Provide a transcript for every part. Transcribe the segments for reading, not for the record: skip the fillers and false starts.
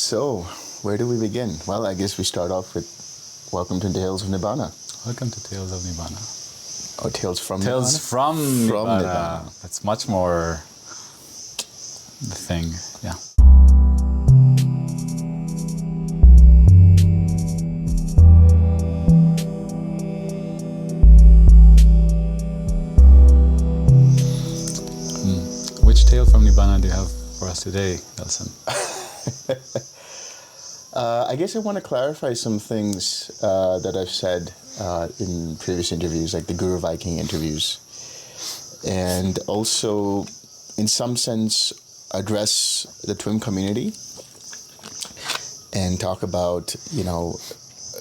So, where do we begin? Well, I guess we start off with Welcome to Tales of Nibbana. Welcome to Tales of Nibbana. Or Tales from Tales Nibbana? from Nibbana. Nibbana. That's much more the thing, yeah. Which tale from Nibbana do you have for us today, Delson? I guess I want to clarify some things that I've said in previous interviews, like the Guru Viking interviews. And also, in some sense, address the TWIM community and talk about,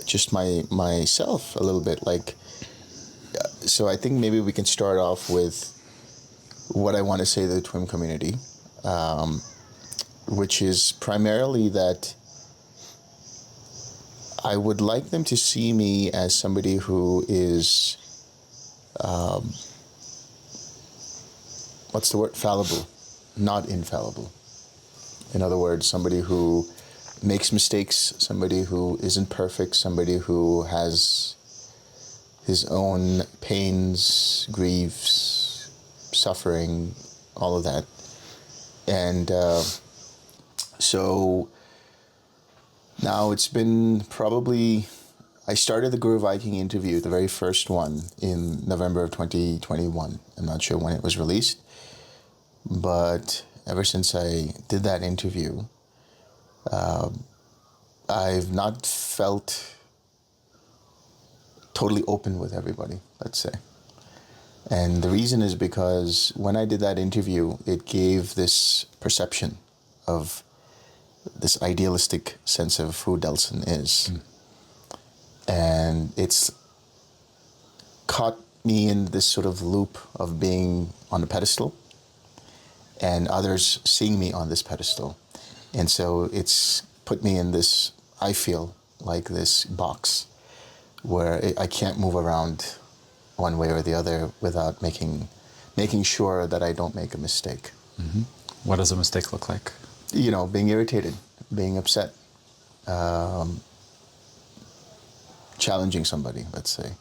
just myself a little bit. So I think maybe we can start off with what I want to say to the TWIM community, which is primarily that I would like them to see me as somebody who is, fallible, not infallible. In other words, somebody who makes mistakes, somebody who isn't perfect, somebody who has his own pains, griefs, suffering, all of that. And so now it's been probably, I started the Guru Viking interview, the very first one, in November of 2021. I'm not sure when it was released, but ever since I did that interview, I've not felt totally open with everybody, let's say. And the reason is because when I did that interview, it gave this perception of this idealistic sense of who Delson is. And it's caught me in this sort of loop of being on a pedestal and others seeing me on this pedestal. And so it's put me in this, I feel like this box where I can't move around one way or the other without making sure that I don't make a mistake. Mm-hmm. What does a mistake look like? Being irritated, being upset, challenging somebody, let's say,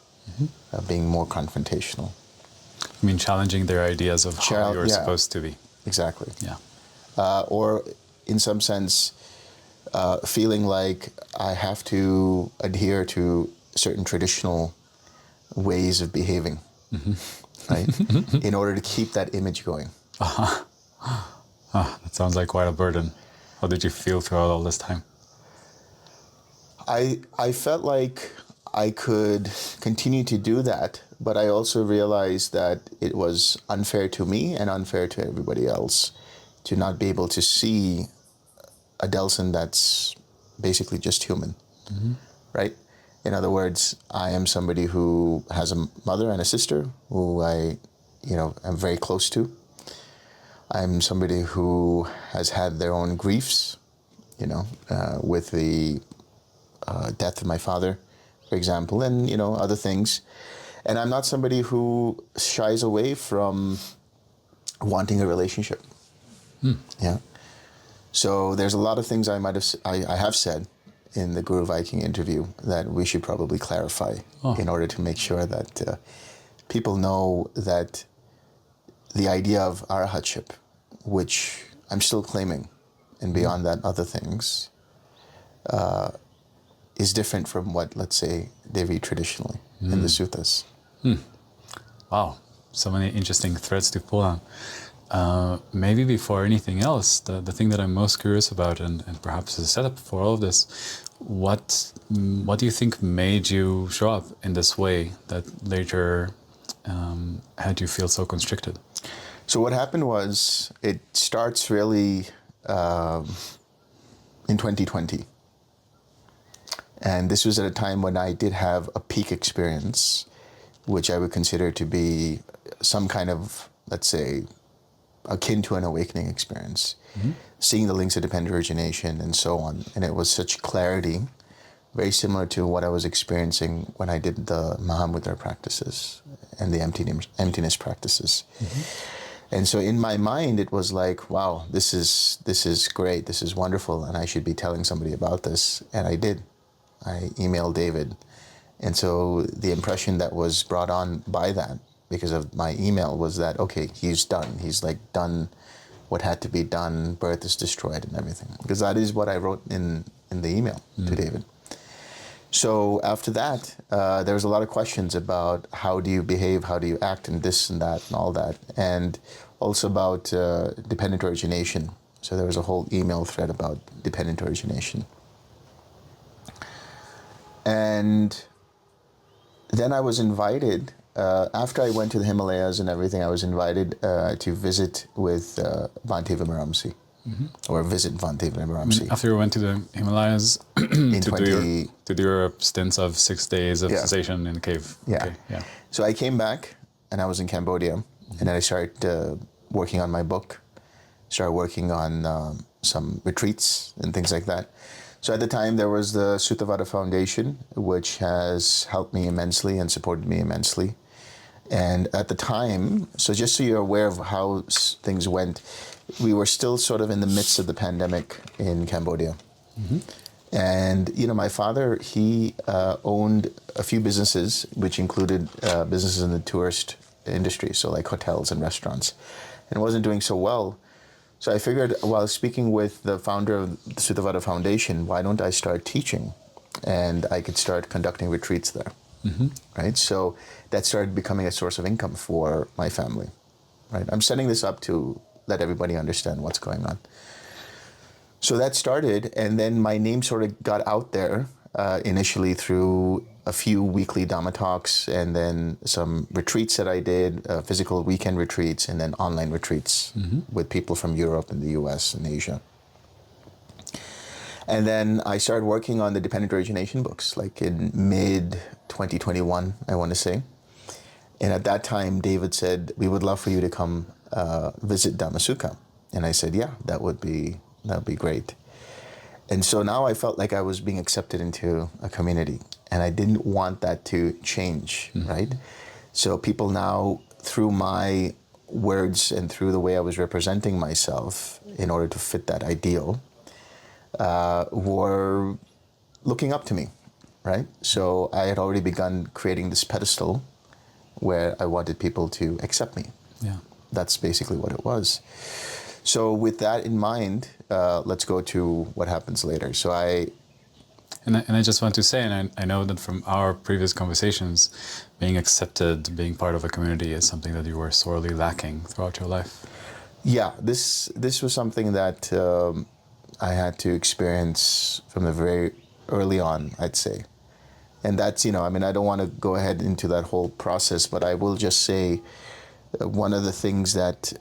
being more confrontational. I mean, challenging their ideas of how you're supposed to be. Exactly. Yeah. Or in some sense, feeling like I have to adhere to certain traditional ways of behaving, right? In order to keep that image going. That sounds like quite a burden. How did you feel throughout all this time? I felt like I could continue to do that, but I also realized that it was unfair to me and unfair to everybody else to not be able to see a Delson that's basically just human, right? In other words, I am somebody who has a mother and a sister who I, am very close to. I'm somebody who has had their own griefs, with the death of my father, for example, and, other things. And I'm not somebody who shies away from wanting a relationship. Yeah. So there's a lot of things I have said in the Guru Viking interview that we should probably clarify in order to make sure that people know that the idea of Arahantship, which I'm still claiming, and beyond that other things, is different from what, let's say, they read traditionally in the suttas. Wow, so many interesting threads to pull on. Maybe before anything else, the thing that I'm most curious about, and perhaps as a setup for all of this, what do you think made you show up in this way that later had you feel so constricted? So what happened was, it starts really in 2020. And this was at a time when I did have a peak experience, which I would consider to be some kind of, let's say, akin to an awakening experience. Seeing the links of dependent origination and so on. And it was such clarity, very similar to what I was experiencing when I did the Mahamudra practices and the emptiness practices. And so in my mind, it was like, wow, this is great. This is wonderful. And I should be telling somebody about this. And I did. I emailed David. And so the impression that was brought on by that, because of my email, was that, okay, he's done. He's like done what had to be done. Birth is destroyed and everything. Because that is what I wrote in the email to David. So after that, there was a lot of questions about how do you behave, how do you act, and this and that and all that. And also about dependent origination. So there was a whole email thread about dependent origination. And then I was invited, after I went to the Himalayas and everything, I was invited to visit with Bhante Vilamaramsi, or visit Bhante Vilamaramsi. After you went to the Himalayas In to do your stints of 6 days of cessation in the cave. Yeah. Okay, yeah. So I came back and I was in Cambodia, and then I started working on my book, started working on some retreats and things like that. So at the time there was the Suttavada Foundation, which has helped me immensely and supported me immensely. And at the time, so just so you're aware of how things went, we were still sort of in the midst of the pandemic in Cambodia. And, you know, my father, he owned a few businesses, which included businesses in the tourist industry, so like hotels and restaurants, and wasn't doing so well. So I figured, while speaking with the founder of the Suttavada Foundation, why don't I start teaching? And I could start conducting retreats there, right? So that started becoming a source of income for my family, right? I'm setting this up to let everybody understand what's going on. So that started, and then my name sort of got out there initially through a few weekly Dhamma talks, and then some retreats that I did, physical weekend retreats, and then online retreats with people from Europe and the US and Asia. And then I started working on the dependent origination books, like in mid-2021, I want to say. And at that time, David said, we would love for you to come visit Dhammasukha. And I said, yeah, that would be great. And so now I felt like I was being accepted into a community, and I didn't want that to change, right? So people now, through my words and through the way I was representing myself in order to fit that ideal, were looking up to me, right? So I had already begun creating this pedestal where I wanted people to accept me. Yeah. That's basically what it was. So with that in mind, let's go to what happens later. So I just want to say, and I know that from our previous conversations, being accepted, being part of a community is something that you were sorely lacking throughout your life. Yeah, this was something that I had to experience from the very early on, I'd say. And that's, you know, I mean, I don't want to go ahead into that whole process, but I will just say one of the things that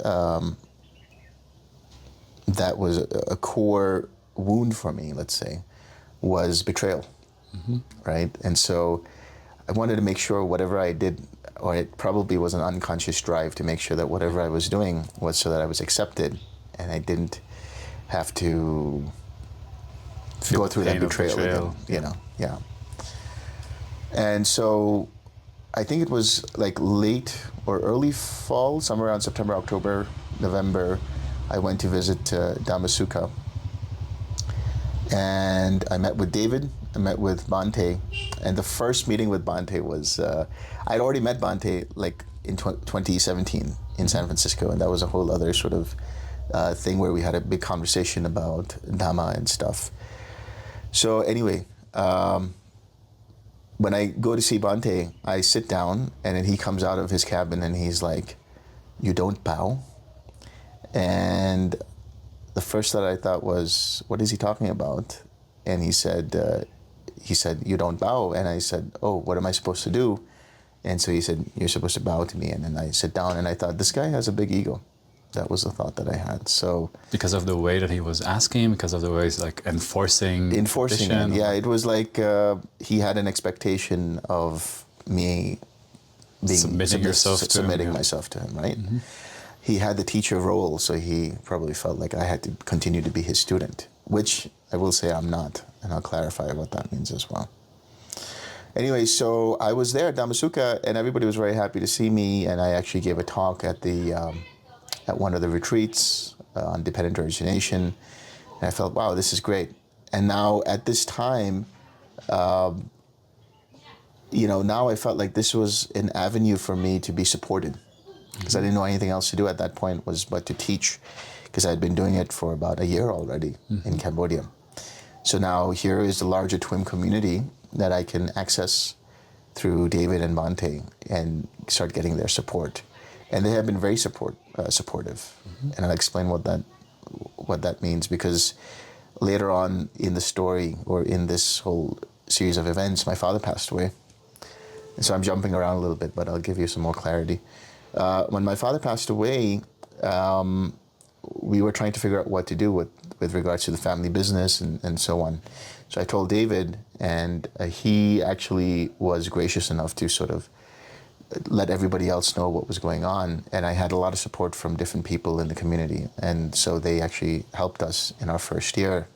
that was a core wound for me, let's say, was betrayal, right? And so I wanted to make sure whatever I did, or it probably was an unconscious drive to make sure that whatever I was doing was so that I was accepted, and I didn't have to go through that betrayal again, you know, yeah. And so I think it was like late or early fall, somewhere around September, October, November, I went to visit Dhammasukha, and I met with David, I met with Bhante, and the first meeting with Bhante was, I'd already met Bhante like in 2017 in San Francisco, and that was a whole other sort of thing where we had a big conversation about Dhamma and stuff. So anyway, when I go to see Bhante, I sit down, and then he comes out of his cabin and he's like, "You don't bow?" And the first thought I thought was, what is he talking about? And he said, "You don't bow." And I said, "Oh, what am I supposed to do?" And so he said, "You're supposed to bow to me." And then I sit down, and I thought, this guy has a big ego. That was the thought that I had. So because of the way that he was asking, because of the way he's like enforcing it, yeah, it was like he had an expectation of me being submitting myself to him, right? He had the teacher role, so he probably felt like I had to continue to be his student, which I will say I'm not, and I'll clarify what that means as well. Anyway, so I was there at Dhammasukha, and everybody was very happy to see me, and I actually gave a talk at the at one of the retreats on dependent origination. And I felt, wow, this is great. And now at this time, now I felt like this was an avenue for me to be supported, because I didn't know anything else to do at that point but to teach, because I had been doing it for about a year already in Cambodia. So now here is the larger TWIM community that I can access through David and Bhante and start getting their support. And they have been very supportive. And I'll explain what that means, because later on in the story, or in this whole series of events, my father passed away. And so I'm jumping around a little bit, but I'll give you some more clarity. When my father passed away, we were trying to figure out what to do with regards to the family business and so on. So I told David, and he actually was gracious enough to sort of let everybody else know what was going on. And I had a lot of support from different people in the community. And so they actually helped us in our first year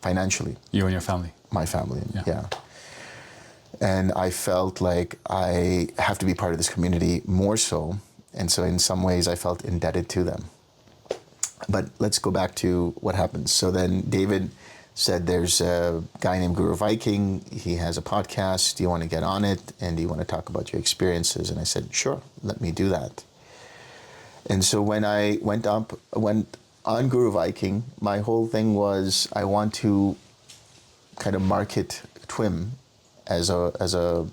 financially. You and your family? My family, yeah. And I felt like I have to be part of this community more so. And so in some ways I felt indebted to them. But let's go back to what happens. So then David said, there's a guy named Guru Viking. He has a podcast. Do you want to get on it? And do you want to talk about your experiences? And I said, sure, let me do that. And so when I went on Guru Viking, my whole thing was, I want to kind of market TWIM as a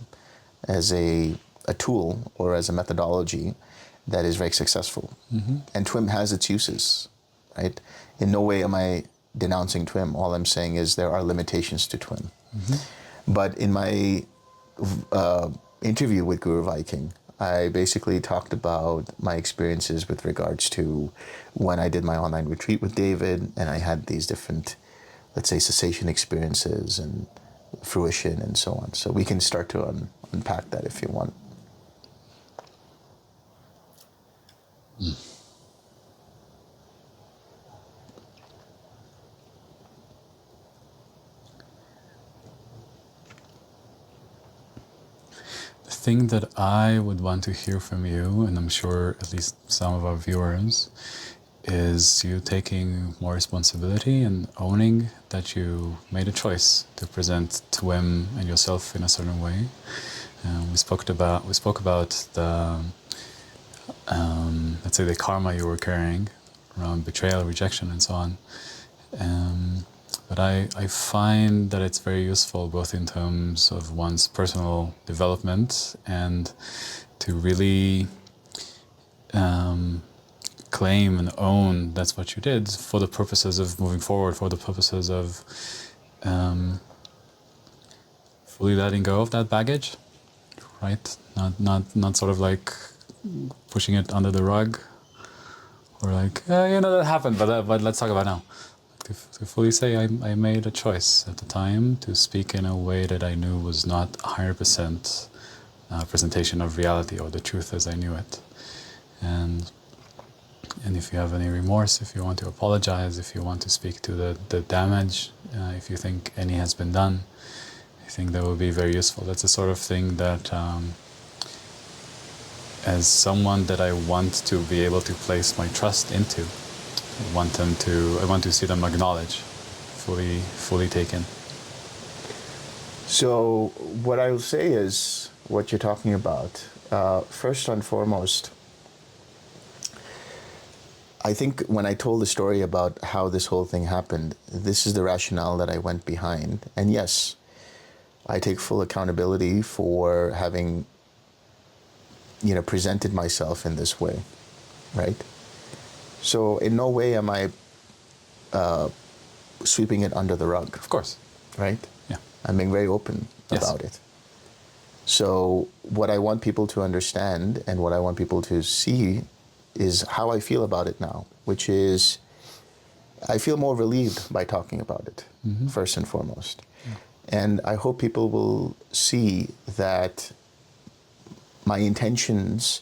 tool, or as a methodology that is very successful. And TWIM has its uses, right? In no way am I denouncing TWIM. All I'm saying is there are limitations to TWIM. But in my interview with Guru Viking, I basically talked about my experiences with regards to when I did my online retreat with David, and I had these different, let's say, cessation experiences and fruition and so on. So we can start to unpack that if you want. The thing that I would want to hear from you, and I'm sure at least some of our viewers, is you taking more responsibility and owning that you made a choice to present TWIM and yourself in a certain way. We spoke about the let's say the karma you were carrying around betrayal, rejection, and so on. But I find that it's very useful both in terms of one's personal development and to really claim and own that's what you did for the purposes of moving forward, for the purposes of fully letting go of that baggage, right? Not sort of like pushing it under the rug, or like, that happened, but let's talk about it now. To fully say I made a choice at the time to speak in a way that I knew was not 100% presentation of reality or the truth as I knew it. And if you have any remorse, if you want to apologize, if you want to speak to the damage, if you think any has been done, I think that would be very useful. That's the sort of thing that as someone that I want to be able to place my trust into, I want to see them acknowledged, fully taken. So what I will say is what you're talking about. First and foremost, I think when I told the story about how this whole thing happened, this is the rationale that I went behind. And yes, I take full accountability for having, presented myself in this way, right? So in no way am I sweeping it under the rug. Of course. Right? Yeah. I'm being very open about it. So what I want people to understand and what I want people to see is how I feel about it now, which is I feel more relieved by talking about it, first and foremost. Yeah. And I hope people will see that my intentions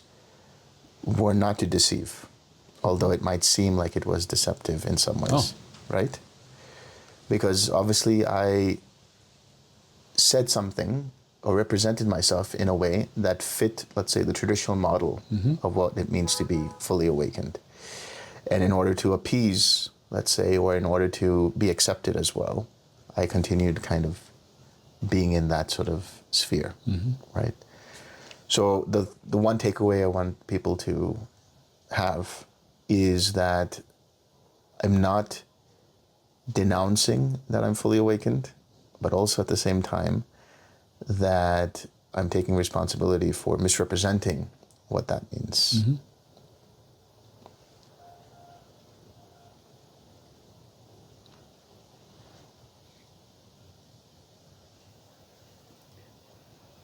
were not to deceive, although it might seem like it was deceptive in some ways, right? Because obviously I said something or represented myself in a way that fit, let's say, the traditional model of what it means to be fully awakened. And in order to appease, let's say, or in order to be accepted as well, I continued kind of being in that sort of sphere, right? So the one takeaway I want people to have is that I'm not denouncing that I'm fully awakened, but also at the same time that I'm taking responsibility for misrepresenting what that means.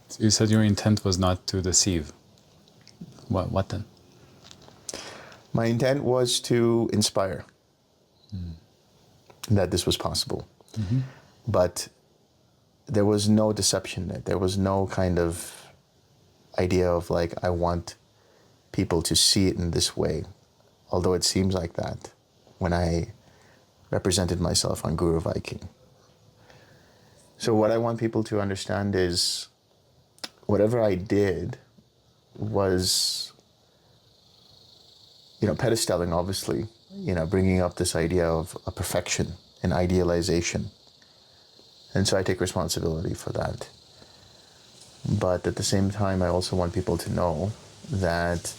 So you said your intent was not to deceive. What then? My intent was to inspire that this was possible. But there was no deception there. There was no kind of idea of like, I want people to see it in this way. Although it seems like that when I represented myself on Guru Viking. So what I want people to understand is whatever I did was, pedestaling, obviously, bringing up this idea of a perfection, an idealization. And so I take responsibility for that. But at the same time, I also want people to know that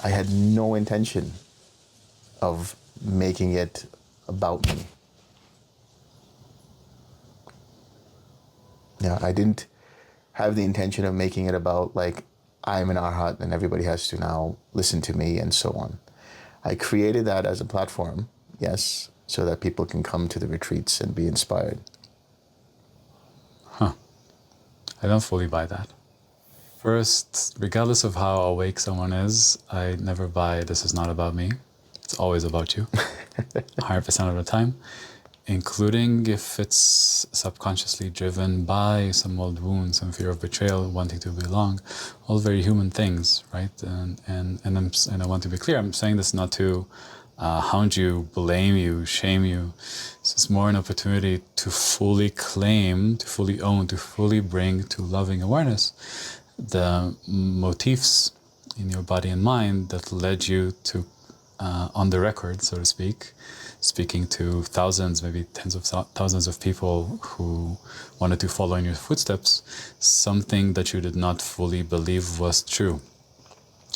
I had no intention of making it about me. Yeah, I didn't have the intention of making it about like, I'm an Arahant and everybody has to now listen to me and so on. I created that as a platform, yes, so that people can come to the retreats and be inspired. I don't fully buy that. First, regardless of how awake someone is, I never buy this is not about me. It's always about you, 100% of the time, including if it's subconsciously driven by some old wound, some fear of betrayal, wanting to belong, all very human things, right? And I want to be clear, I'm saying this not to hound you, blame you, shame you. It's more an opportunity to fully claim, to fully own, to fully bring to loving awareness the motifs in your body and mind that led you to, on the record, so to speak, speaking to thousands, maybe tens of thousands of people who wanted to follow in your footsteps, something that you did not fully believe was true.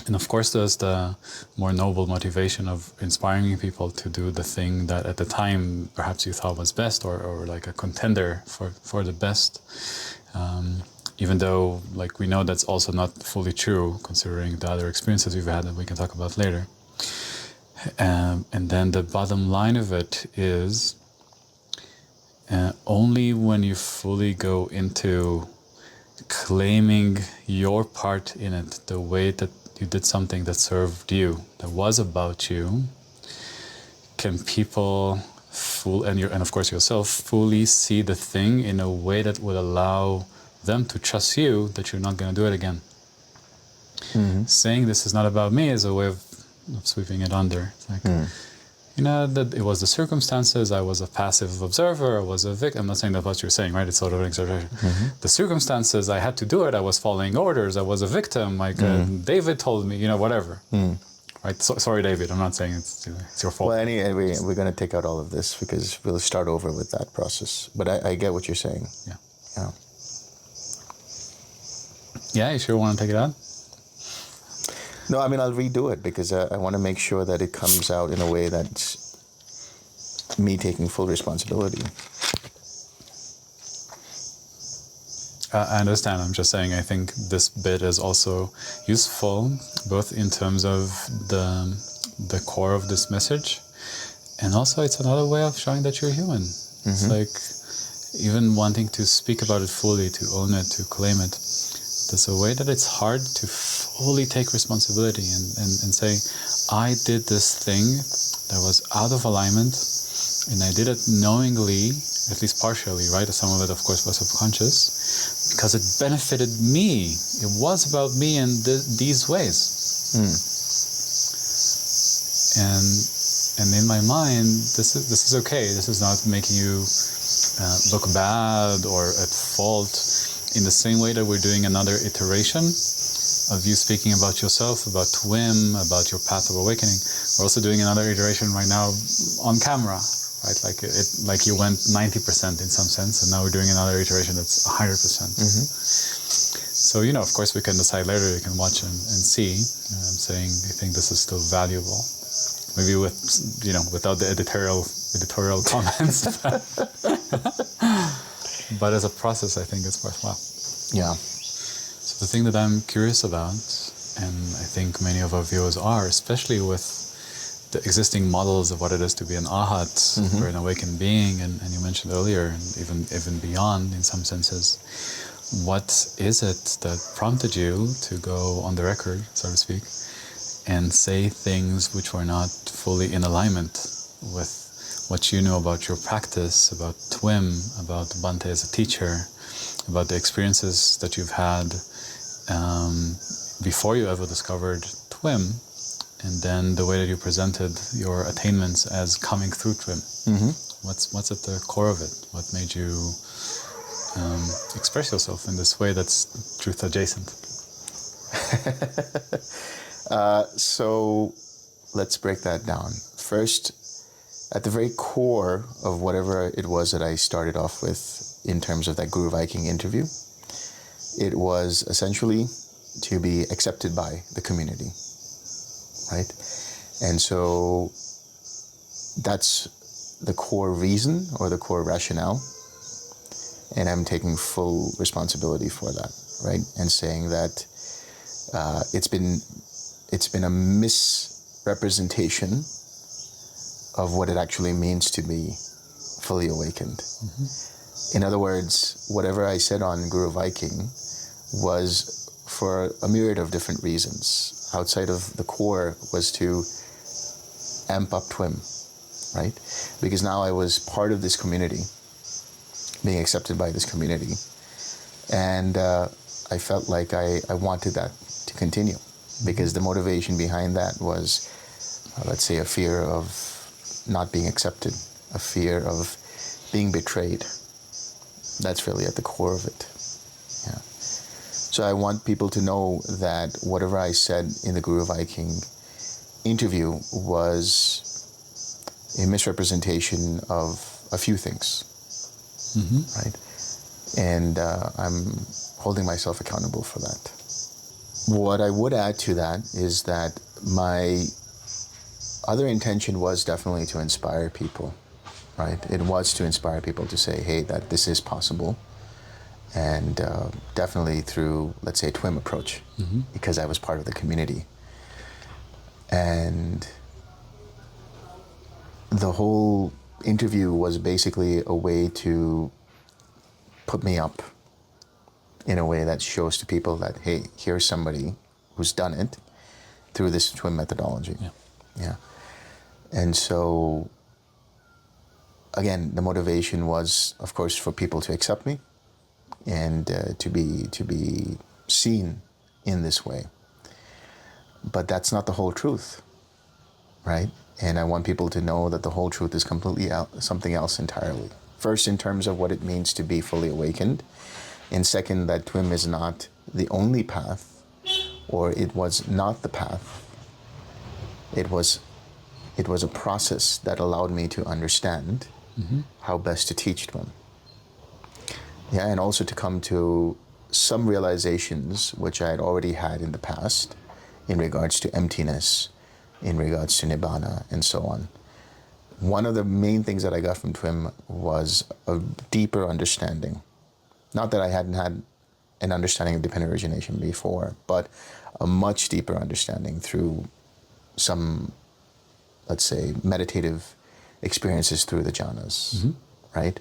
And of course, there's the more noble motivation of inspiring people to do the thing that at the time perhaps you thought was best, or like a contender for the best. Even though, like, we know that's also not fully true, considering the other experiences we've had that we can talk about later. And then the bottom line of it is only when you fully go into claiming your part in it, the way that you did something that served you, that was about you, can people and of course yourself fully see the thing in a way that would allow them to trust you that you're not going to do it again. Saying this is not about me is a way of sweeping it under. It's like, that it was the circumstances, I was a passive observer, I was a victim. I'm not saying that's what you're saying, right? It's sort of an exaggeration. The circumstances, I had to do it, I was following orders, I was a victim, like David told me, whatever. Right? Sorry, David, I'm not saying it's your fault. Well, anyway, we're going to take out all of this because we'll start over with that process. But I get what you're saying. Yeah. Yeah, you sure want to take it out? No, I mean, I'll redo it because I want to make sure that it comes out in a way that's me taking full responsibility. I understand. I'm just saying I think this bit is also useful, both in terms of the core of this message, and also it's another way of showing that you're human. It's like even wanting to speak about it fully, to own it, to claim it. There's a way that it's hard to fully take responsibility and say, I did this thing that was out of alignment, and I did it knowingly, at least partially, right? Some of it, of course, was subconscious, because it benefited me. It was about me in these ways. And in my mind, this is okay. This is not making you look bad or at fault. In the same way that we're doing another iteration, of you speaking about yourself, about TWIM, about your path of awakening. We're also doing another iteration right now on camera, right? Like you went 90% in some sense, and now we're doing another iteration that's 100%. So, of course, we can decide later, you can watch and see. I'm saying, I think this is still valuable. Maybe without the editorial comments. But as a process, I think it's worthwhile. Yeah. So the thing that I'm curious about, and I think many of our viewers are, especially with the existing models of what it is to be an Arhat, or an awakened being, and you mentioned earlier, and even beyond in some senses, what is it that prompted you to go on the record, so to speak, and say things which were not fully in alignment with what you knew about your practice, about TWIM, about Bhante as a teacher, about the experiences that you've had before you ever discovered TWIM, and then the way that you presented your attainments as coming through TWIM. What's at the core of it? What made you express yourself in this way that's truth adjacent? So let's break that down. First, at the very core of whatever it was that I started off with in terms of that Guru Viking interview, it was essentially to be accepted by the community, right? And so that's the core reason or the core rationale, and I'm taking full responsibility for that, right? And saying that it's been a misrepresentation of what it actually means to be fully awakened. In other words, whatever I said on Guru Viking was for a myriad of different reasons. Outside of the core was to amp up TWIM, right? Because now I was part of this community, being accepted by this community. And I felt like I wanted that to continue, because the motivation behind that was, let's say, a fear of not being accepted, a fear of being betrayed. That's really at the core of it. Yeah. So I want people to know that whatever I said in the Guru Viking interview was a misrepresentation of a few things, right? And I'm holding myself accountable for that. What I would add to that is that my other intention was definitely to inspire people, right? It was to inspire people to say, hey, that this is possible. And definitely through, let's say, a TWIM approach, because I was part of the community. And the whole interview was basically a way to put me up in a way that shows to people that, hey, here's somebody who's done it through this TWIM methodology. Yeah. And so, again, the motivation was, of course, for people to accept me and to be seen in this way. But that's not the whole truth, right? And I want people to know that the whole truth is completely something else entirely. First, in terms of what it means to be fully awakened, and second, that TWIM is not the only path, or it was not the path. It was a process that allowed me to understand how best to teach TWIM. Yeah, and also to come to some realizations which I had already had in the past in regards to emptiness, in regards to Nibbana, and so on. One of the main things that I got from TWIM was a deeper understanding. Not that I hadn't had an understanding of dependent origination before, but a much deeper understanding through some, let's say, meditative experiences through the jhanas, right?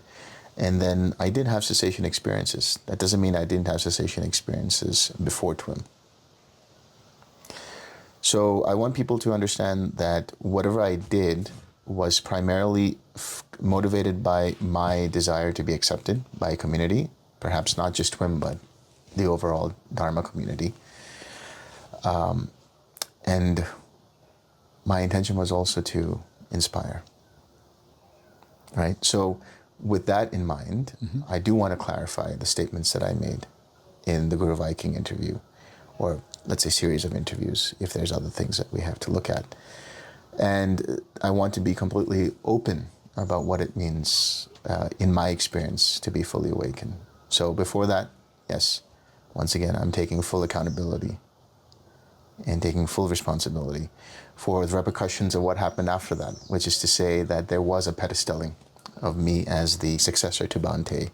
And then I did have cessation experiences. That doesn't mean I didn't have cessation experiences before TWIM. So I want people to understand that whatever I did was primarily motivated by my desire to be accepted by a community, perhaps not just TWIM, but the overall Dharma community. And my intention was also to inspire, right? So with that in mind, I do want to clarify the statements that I made in the Guru Viking interview, or let's say, series of interviews if there's other things that we have to look at. And I want to be completely open about what it means, in my experience, to be fully awakened. So before that, yes, once again, I'm taking full accountability and taking full responsibility for the repercussions of what happened after that, which is to say that there was a pedestaling of me as the successor to Bhante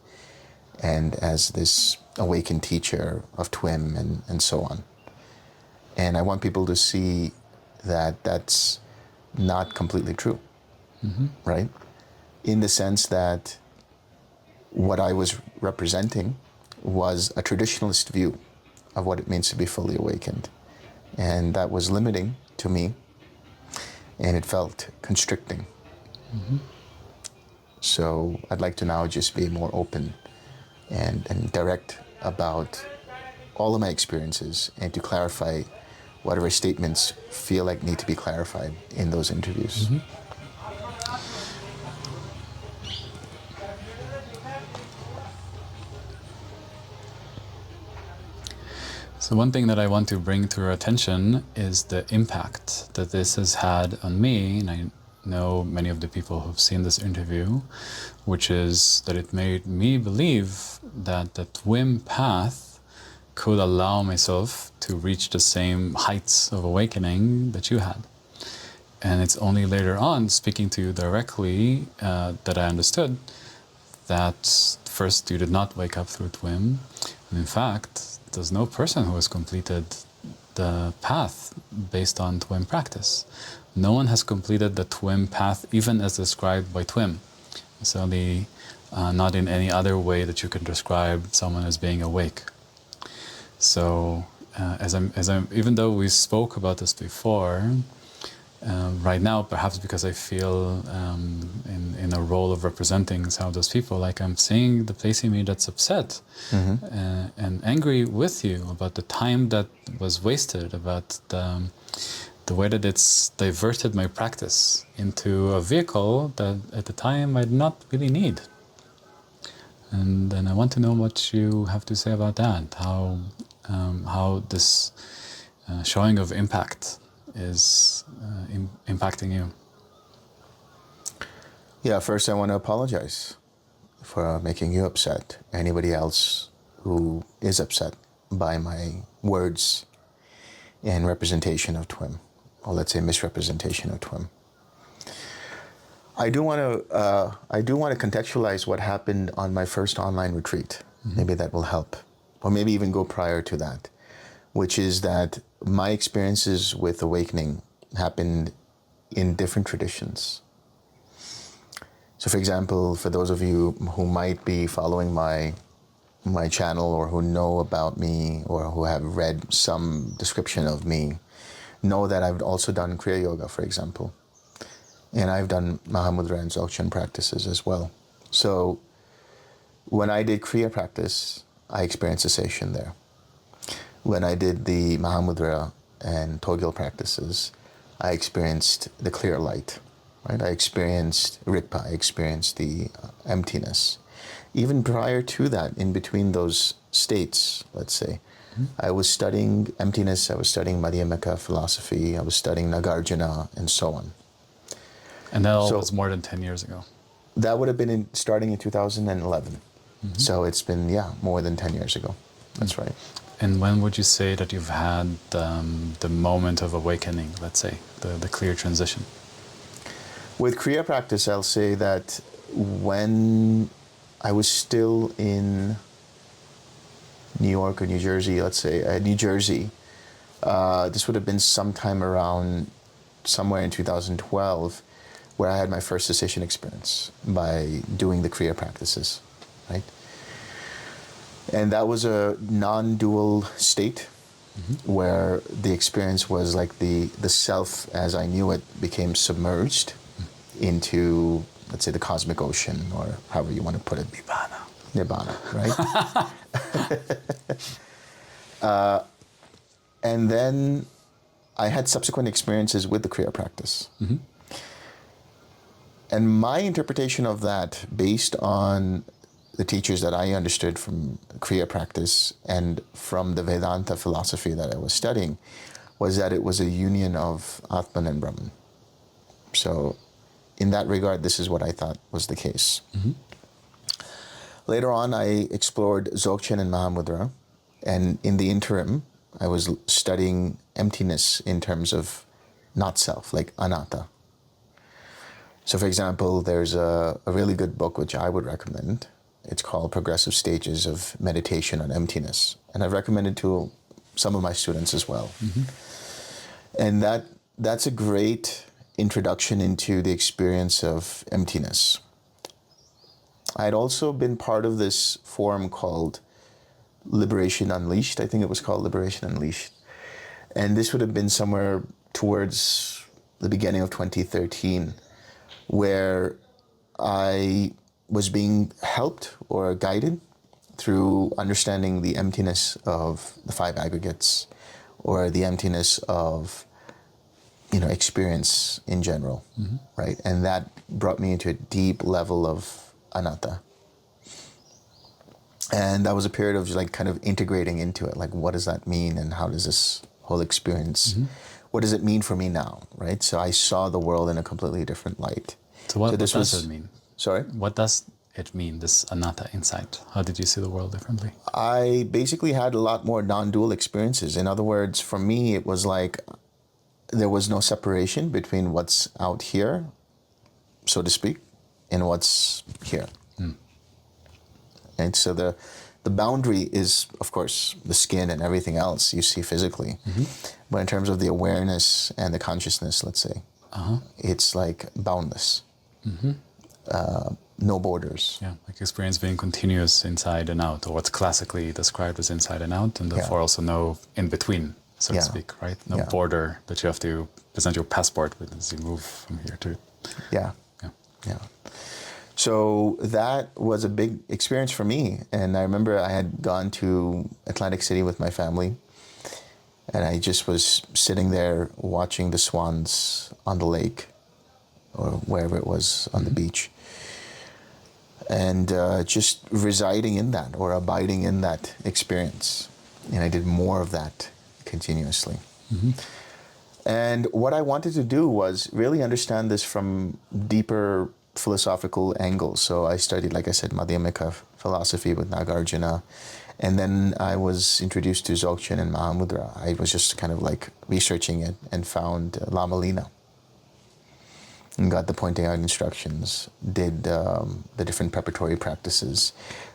and as this awakened teacher of TWIM and so on. And I want people to see that that's not completely true, right? In the sense that what I was representing was a traditionalist view of what it means to be fully awakened. And that was limiting to me, and it felt constricting. So I'd like to now just be more open and direct about all of my experiences and to clarify whatever statements feel like need to be clarified in those interviews. So one thing that I want to bring to your attention is the impact that this has had on me, and I know many of the people who've seen this interview, which is that it made me believe that the TWIM path could allow myself to reach the same heights of awakening that you had. And it's only later on, speaking to you directly, that I understood that first you did not wake up through TWIM, and in fact, there's no person who has completed the path based on TWIM practice. No one has completed the TWIM path even as described by TWIM. It's only not in any other way that you can describe someone as being awake. So even though we spoke about this before, right now, perhaps because I feel in a role of representing some of those people, like I'm seeing the place in me that's upset and angry with you about the time that was wasted, about the way that it's diverted my practice into a vehicle that at the time I did not really need. And I want to know what you have to say about that, how this showing of impact is impacting you. Yeah, first I want to apologize for making you upset. Anybody else who is upset by my words and representation of TWIM, or let's say misrepresentation of TWIM. I do want to contextualize what happened on my first online retreat. Maybe that will help, or maybe even go prior to that, which is that my experiences with awakening happened in different traditions. So for example, for those of you who might be following my channel or who know about me or who have read some description of me, know that I've also done Kriya Yoga, for example. And I've done Mahamudra and Dzogchen practices as well. So when I did Kriya practice, I experienced cessation there. When I did the Mahamudra and Togil practices, I experienced the clear light, right? I experienced Rigpa, I experienced the emptiness. Even prior to that, in between those states, let's say, I was studying emptiness, I was studying Madhyamaka philosophy, I was studying Nagarjuna, and so on. And that all was more than 10 years ago. That would have been starting in 2011. So it's been, more than 10 years ago. That's right. And when would you say that you've had the moment of awakening, let's say, the clear transition? With Kriya practice, I'll say that when I was still in New York or New Jersey, let's say, New Jersey, this would have been sometime around somewhere in 2012, where I had my first cessation experience by doing the Kriya practices, right? And that was a non-dual state where the experience was like the self as I knew it became submerged into, let's say, the cosmic ocean, or however you want to put it. Nibbana, right? And then I had subsequent experiences with the Kriya practice. And my interpretation of that, based on the teachers that I understood from Kriya practice and from the Vedanta philosophy that I was studying was that it was a union of Atman and Brahman. So in that regard, this is what I thought was the case. Later on, I explored Dzogchen and Mahamudra, and in the interim, I was studying emptiness in terms of not self, like anatta. So for example, there's a really good book which I would recommend. It's called Progressive Stages of Meditation on Emptiness. And I've recommended to some of my students as well. And that's a great introduction into the experience of emptiness. I'd also been part of this forum called Liberation Unleashed. I think it was called Liberation Unleashed. And this would have been somewhere towards the beginning of 2013, where I was being helped or guided through understanding the emptiness of the five aggregates, or the emptiness of, experience in general, right? And that brought me into a deep level of anatta. And that was a period of like kind of integrating into it. Like, what does that mean? And how does this whole experience, what does it mean for me now, right? So I saw the world in a completely different light. So what does it mean? Sorry? What does it mean, this anatta insight? How did you see the world differently? I basically had a lot more non-dual experiences. In other words, for me, it was like there was no separation between what's out here, so to speak, and what's here. And so the boundary is, of course, the skin and everything else you see physically. But in terms of the awareness and the consciousness, let's say, it's like boundless. No borders. Yeah, like experience being continuous inside and out, or what's classically described as inside and out, and therefore also no in between, so to speak, right? No border that you have to present your passport with as you move from here to. Yeah. So that was a big experience for me. And I remember I had gone to Atlantic City with my family, and I just was sitting there watching the swans on the lake, or wherever it was on the beach, and just residing in that, or abiding in that experience. And I did more of that continuously. And what I wanted to do was really understand this from deeper philosophical angles. So I studied, like I said, Madhyamika philosophy with Nagarjuna, and then I was introduced to Dzogchen and Mahamudra. I was just kind of like researching it and found Lama Lina, and got the pointing out instructions, did the different preparatory practices.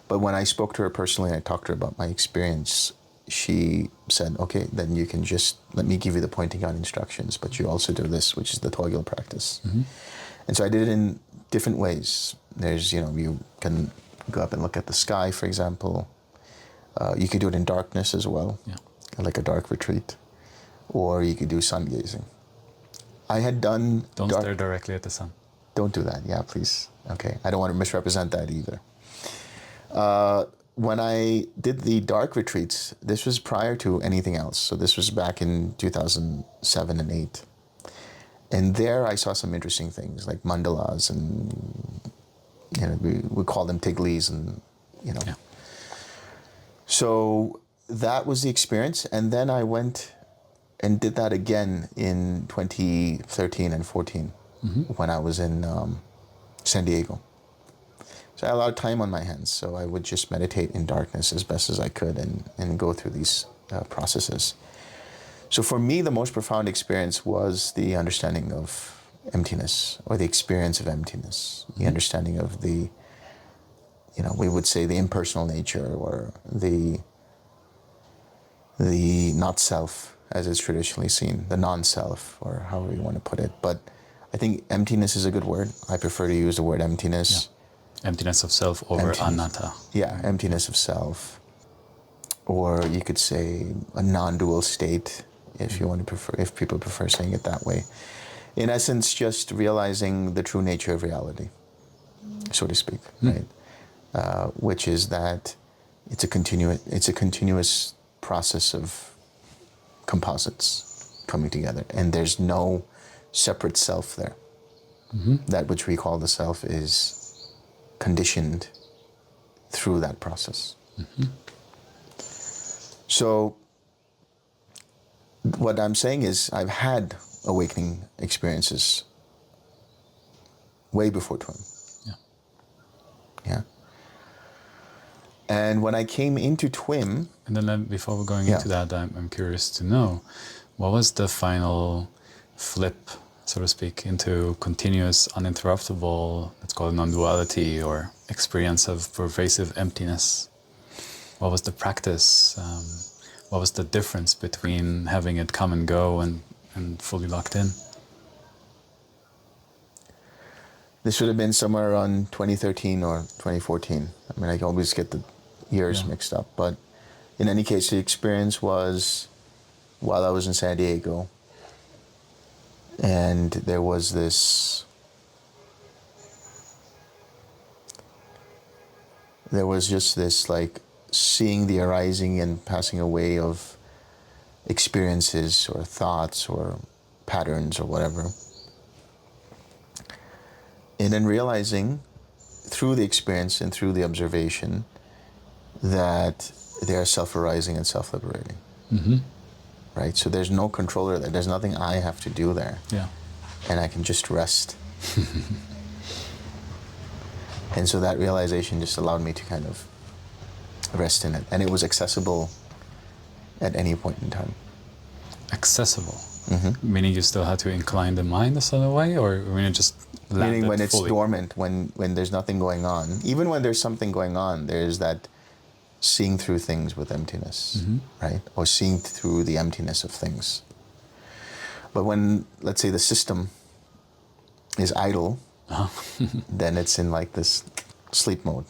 But when I spoke to her personally, I talked to her about my experience, she said, okay, then you can just, let me give you the pointing out instructions, but you also do this, which is the Togil practice. And so I did it in different ways. There's, you can go up and look at the sky, for example. You could do it in darkness as well, like a dark retreat. Or you could do sun gazing. I had done... Don't stare directly at the sun. Don't do that, yeah, please. Okay, I don't want to misrepresent that either. When I did the dark retreats, this was prior to anything else. So this was back in 2007 and 8. And there I saw some interesting things like mandalas, and we call them tiglis, and So that was the experience. And then I went and did that again in 2013 and 14 when I was in San Diego. So I had a lot of time on my hands, so I would just meditate in darkness as best as I could and go through these processes. So for me, the most profound experience was the understanding of emptiness, or the experience of emptiness, the understanding of the, we would say the impersonal nature, or the not self, as it's traditionally seen, the non-self, or however you want to put it. But I think emptiness is a good word. I prefer to use the word emptiness. Yeah. Emptiness of self over anatta. Yeah, emptiness of self. Or you could say a non-dual state, if you want to prefer, if people prefer saying it that way. In essence, just realizing the true nature of reality, so to speak, right? Which is that it's a continuous process of composites coming together, and there's no separate self there. That which we call the self is conditioned through that process. So what I'm saying is I've had awakening experiences way before TWIM. Yeah. And when I came into TWIM... And then before we're going into that, I'm curious to know, what was the final flip, so to speak, into continuous, uninterruptible, let's call it non-duality, or experience of pervasive emptiness? What was the practice? What was the difference between having it come and go and fully locked in? This would have been somewhere around 2013 or 2014. I mean, I always get the years mixed up. But in any case, the experience was while I was in San Diego. And there was just this, like, seeing the arising and passing away of experiences or thoughts or patterns or whatever. And then realizing through the experience and through the observation that they are self-arising and self-liberating. Right? So there's no controller there. There's nothing I have to do there. Yeah. And I can just rest. And so that realization just allowed me to kind of rest in it. And it was accessible at any point in time. Accessible? Meaning you still had to incline the mind a certain way, or when it just landed Meaning when it's fully? dormant, when there's nothing going on. Even when there's something going on, there's that seeing through things with emptiness, right? Or seeing through the emptiness of things. But when, let's say, the system is idle, then it's in like this sleep mode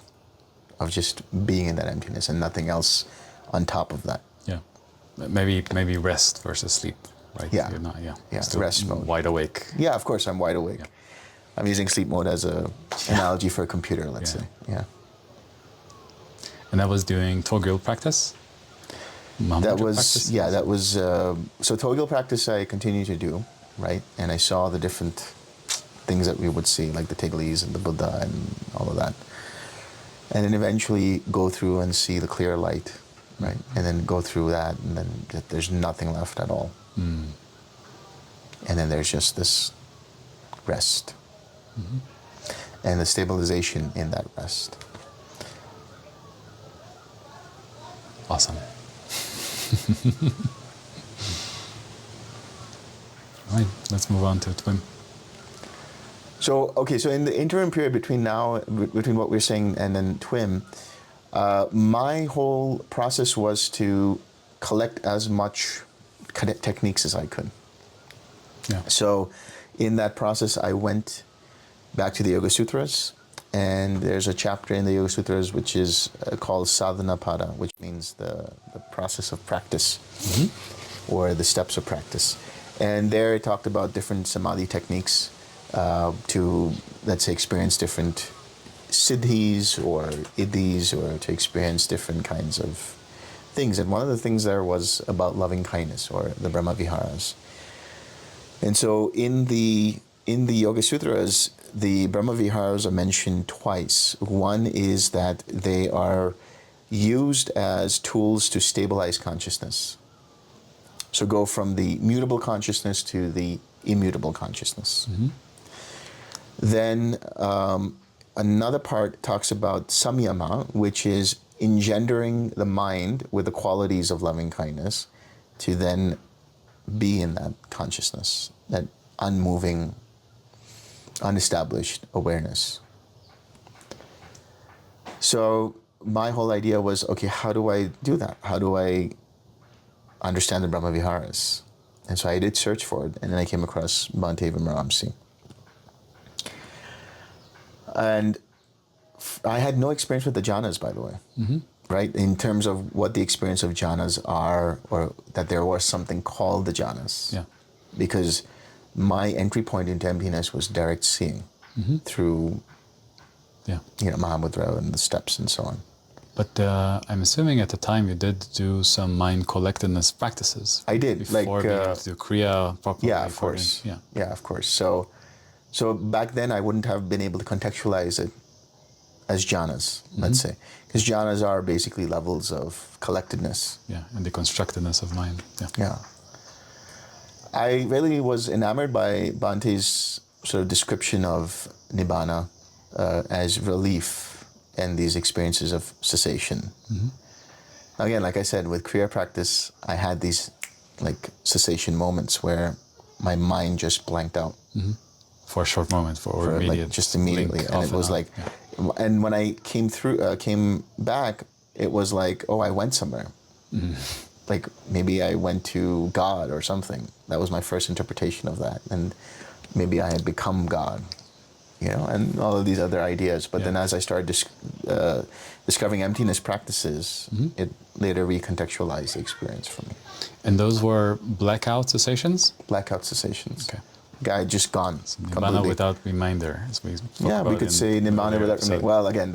of just being in that emptiness and nothing else on top of that. Yeah. Maybe rest versus sleep, right? Yeah. You're not, Still rest mode. Wide awake. Yeah, of course I'm wide awake. Yeah. I'm using sleep mode as a analogy for a computer, let's say. Yeah. And that was doing Togil practice? That was, so Togil practice I continue to do, right? And I saw the different things that we would see, like the Tiglis and the Buddha and all of that. And then eventually go through and see the clear light, right? And then go through that, and then there's nothing left at all. And then there's just this rest. And the stabilization in that rest. Awesome. All right, let's move on to TWIM. So in the interim period between what we're saying and then TWIM, my whole process was to collect as much techniques as I could. Yeah. So in that process, I went back to the Yoga Sutras, and there's a chapter in the Yoga Sutras which is called Sadhana Pada, which means the process of practice, or the steps of practice. And there it talked about different samadhi techniques to, let's say, experience different siddhis or iddhis, or to experience different kinds of things. And one of the things there was about loving kindness, or the Brahma Viharas. And so in the Yoga Sutras, the Brahma Viharas are mentioned twice. One is that they are used as tools to stabilize consciousness. So go from the mutable consciousness to the immutable consciousness. Then another part talks about samyama, which is engendering the mind with the qualities of loving kindness to then be in that consciousness, that unmoving, unestablished awareness. So my whole idea was, okay, how do I do that? How do I understand the Brahma Viharas? And so I did search for it, and then I came across Bhante Vilamaramsi. And I had no experience with the jhanas, by the way, right? In terms of what the experience of jhanas are, or that there was something called the jhanas. Yeah. Because my entry point into emptiness was direct seeing through, Mahamudra and the steps and so on. But I'm assuming at the time you did do some mind collectedness practices. I did, before being able to do Kriya properly. Yeah, of course. Yeah, of course. So back then I wouldn't have been able to contextualize it as jhanas, let's say. Because jhanas are basically levels of collectedness. Yeah, and the constructedness of mind. Yeah. Yeah. I really was enamored by Bhante's sort of description of Nibbana as relief and these experiences of cessation. Again, like I said, with Kriya practice, I had these like cessation moments where my mind just blanked out. For a short moment, for immediate, like just immediately, blink and off it was on. like, and when I came back, it was like, oh, I went somewhere. Like maybe I went to God or something. That was my first interpretation of that, and maybe I had become God, you know, and all of these other ideas. But then as I started discovering emptiness practices, it later recontextualized the experience for me. And those were blackout cessations? Blackout cessations. Okay. Guy just gone. Nibbana completely. without reminder, as we spoke Yeah, about we could in say Nibbana earlier without episode. well, again,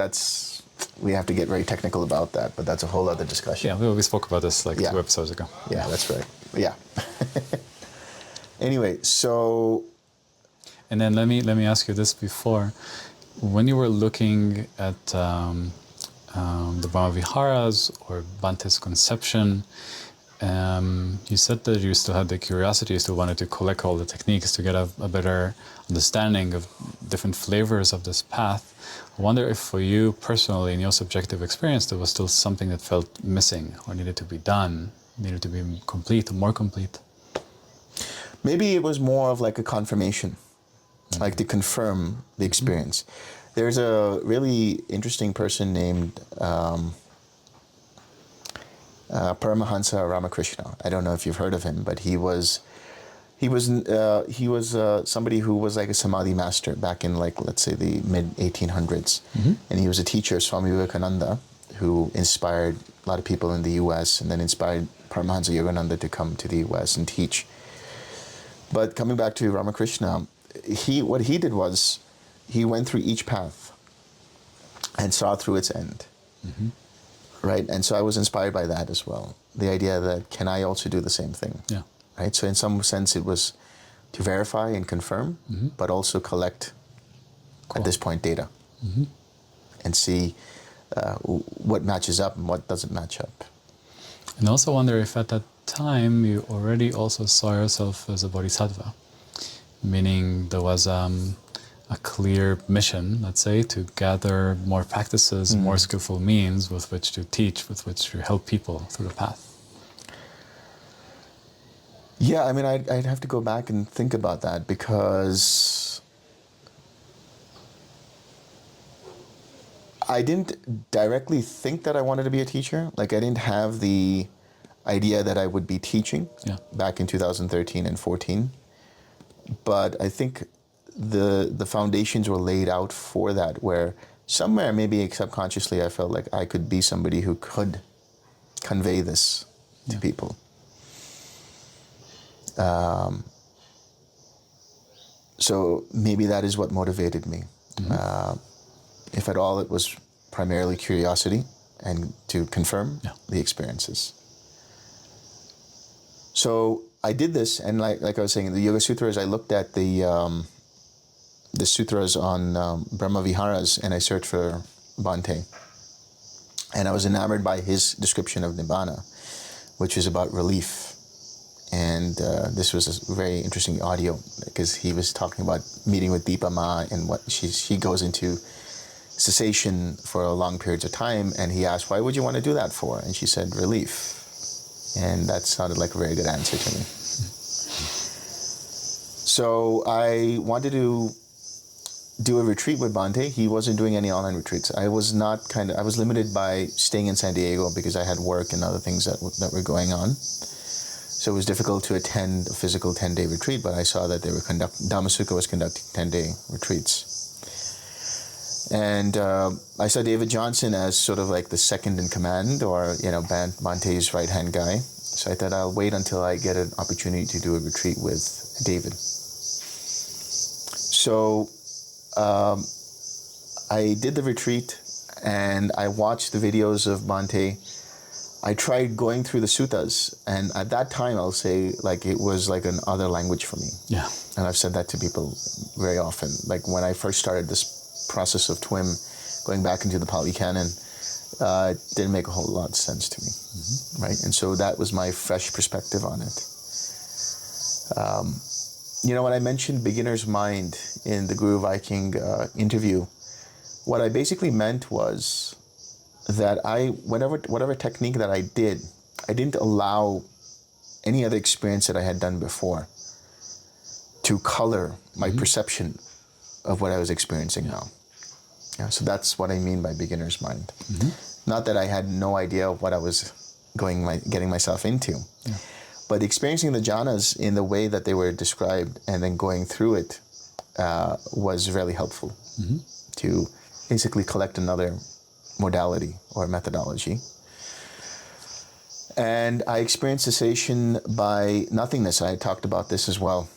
we have to get very technical about that, but that's a whole other discussion. Yeah, we spoke about this like 2 episodes ago. Yeah, that's right. Yeah. Anyway, so... And then let me ask you this before. When you were looking at the Brahma Viharas or Bhante's conception, you said that you still had the curiosity, you still wanted to collect all the techniques to get a better understanding of different flavors of this path. I wonder if for you personally, in your subjective experience, there was still something that felt missing or needed to be done, needed to be complete, more complete. Maybe it was more of like a confirmation, like to confirm the experience. There's a really interesting person named Paramahansa Ramakrishna. I don't know if you've heard of him, but he was somebody who was like a samadhi master back in, like, let's say the mid 1800s, and he was a teacher, Swami Vivekananda, who inspired a lot of people in the U.S. and then inspired Paramahansa Yogananda to come to the U.S. and teach. But coming back to Ramakrishna, what he did was he went through each path and saw through its end. Right, and so I was inspired by that as well. The idea that can I also do the same thing? Yeah. Right. So in some sense, it was to verify and confirm, but also collect at this point data and see what matches up and what doesn't match up. And I also wonder if at that time you already also saw yourself as a bodhisattva, meaning there was a clear mission, let's say, to gather more practices, more skillful means with which to teach, with which to help people through the path. Yeah, I mean, I'd have to go back and think about that, because I didn't directly think that I wanted to be a teacher. Like, I didn't have the idea that I would be teaching back in 2013 and 14. But I think the foundations were laid out for that, where somewhere, maybe subconsciously, I felt like I could be somebody who could convey this to people. So maybe that is what motivated me. If at all, it was primarily curiosity and to confirm the experiences. So I did this, and like I was saying, in the Yoga Sutras, I looked at the sutras on Brahma Viharas, and I searched for Bhante. And I was enamored by his description of Nibbana, which is about relief. And this was a very interesting audio, because he was talking about meeting with Deepa Ma, and what she goes into cessation for long periods of time, and he asked, why would you want to do that for? And she said, relief. And that sounded like a very good answer to me. So I wanted to do a retreat with Bhante. He wasn't doing any online retreats. I was limited by staying in San Diego because I had work and other things that were going on. So it was difficult to attend a physical 10-day retreat, but I saw that Dhammasukha was conducting 10-day retreats. And I saw David Johnson as sort of like the second in command, or, Bhante's right-hand guy. So I thought I'll wait until I get an opportunity to do a retreat with David. So I did the retreat, and I watched the videos of Bhante. I tried going through the suttas, and at that time, I'll say, like, it was like another language for me. Yeah. And I've said that to people very often. Like, when I first started this process of TWIM, going back into the Pali Canon, it didn't make a whole lot of sense to me, right? And so that was my fresh perspective on it. When I mentioned beginner's mind in the Guru Viking interview, what I basically meant was that whatever technique that I did, I didn't allow any other experience that I had done before to color my perception of what I was experiencing now. Yeah, so that's what I mean by beginner's mind. Not that I had no idea of what I was getting myself into, but experiencing the jhanas in the way that they were described and then going through it was really helpful to basically collect another modality or methodology. And I experienced cessation by nothingness. I talked about this as well.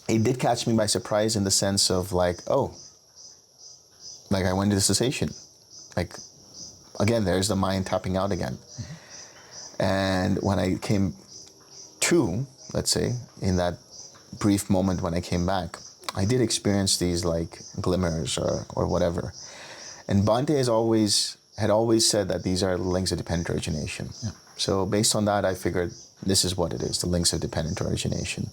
It did catch me by surprise in the sense of I went into cessation. Again, there's the mind tapping out again. And when I came to, let's say, in that brief moment when I came back, I did experience these glimmers or whatever. And Bhante had always said that these are the links of dependent origination. Yeah. So based on that, I figured this is what it is, the links of dependent origination.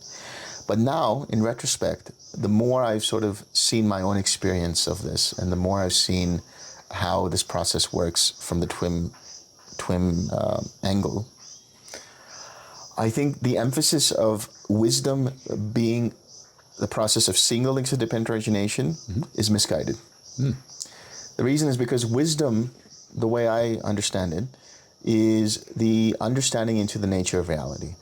But now, in retrospect, the more I've sort of seen my own experience of this, and the more I've seen how this process works from the TWIM angle, I think the emphasis of wisdom being the process of seeing the links of dependent origination is misguided. The reason is because wisdom, the way I understand it, is the understanding into the nature of reality.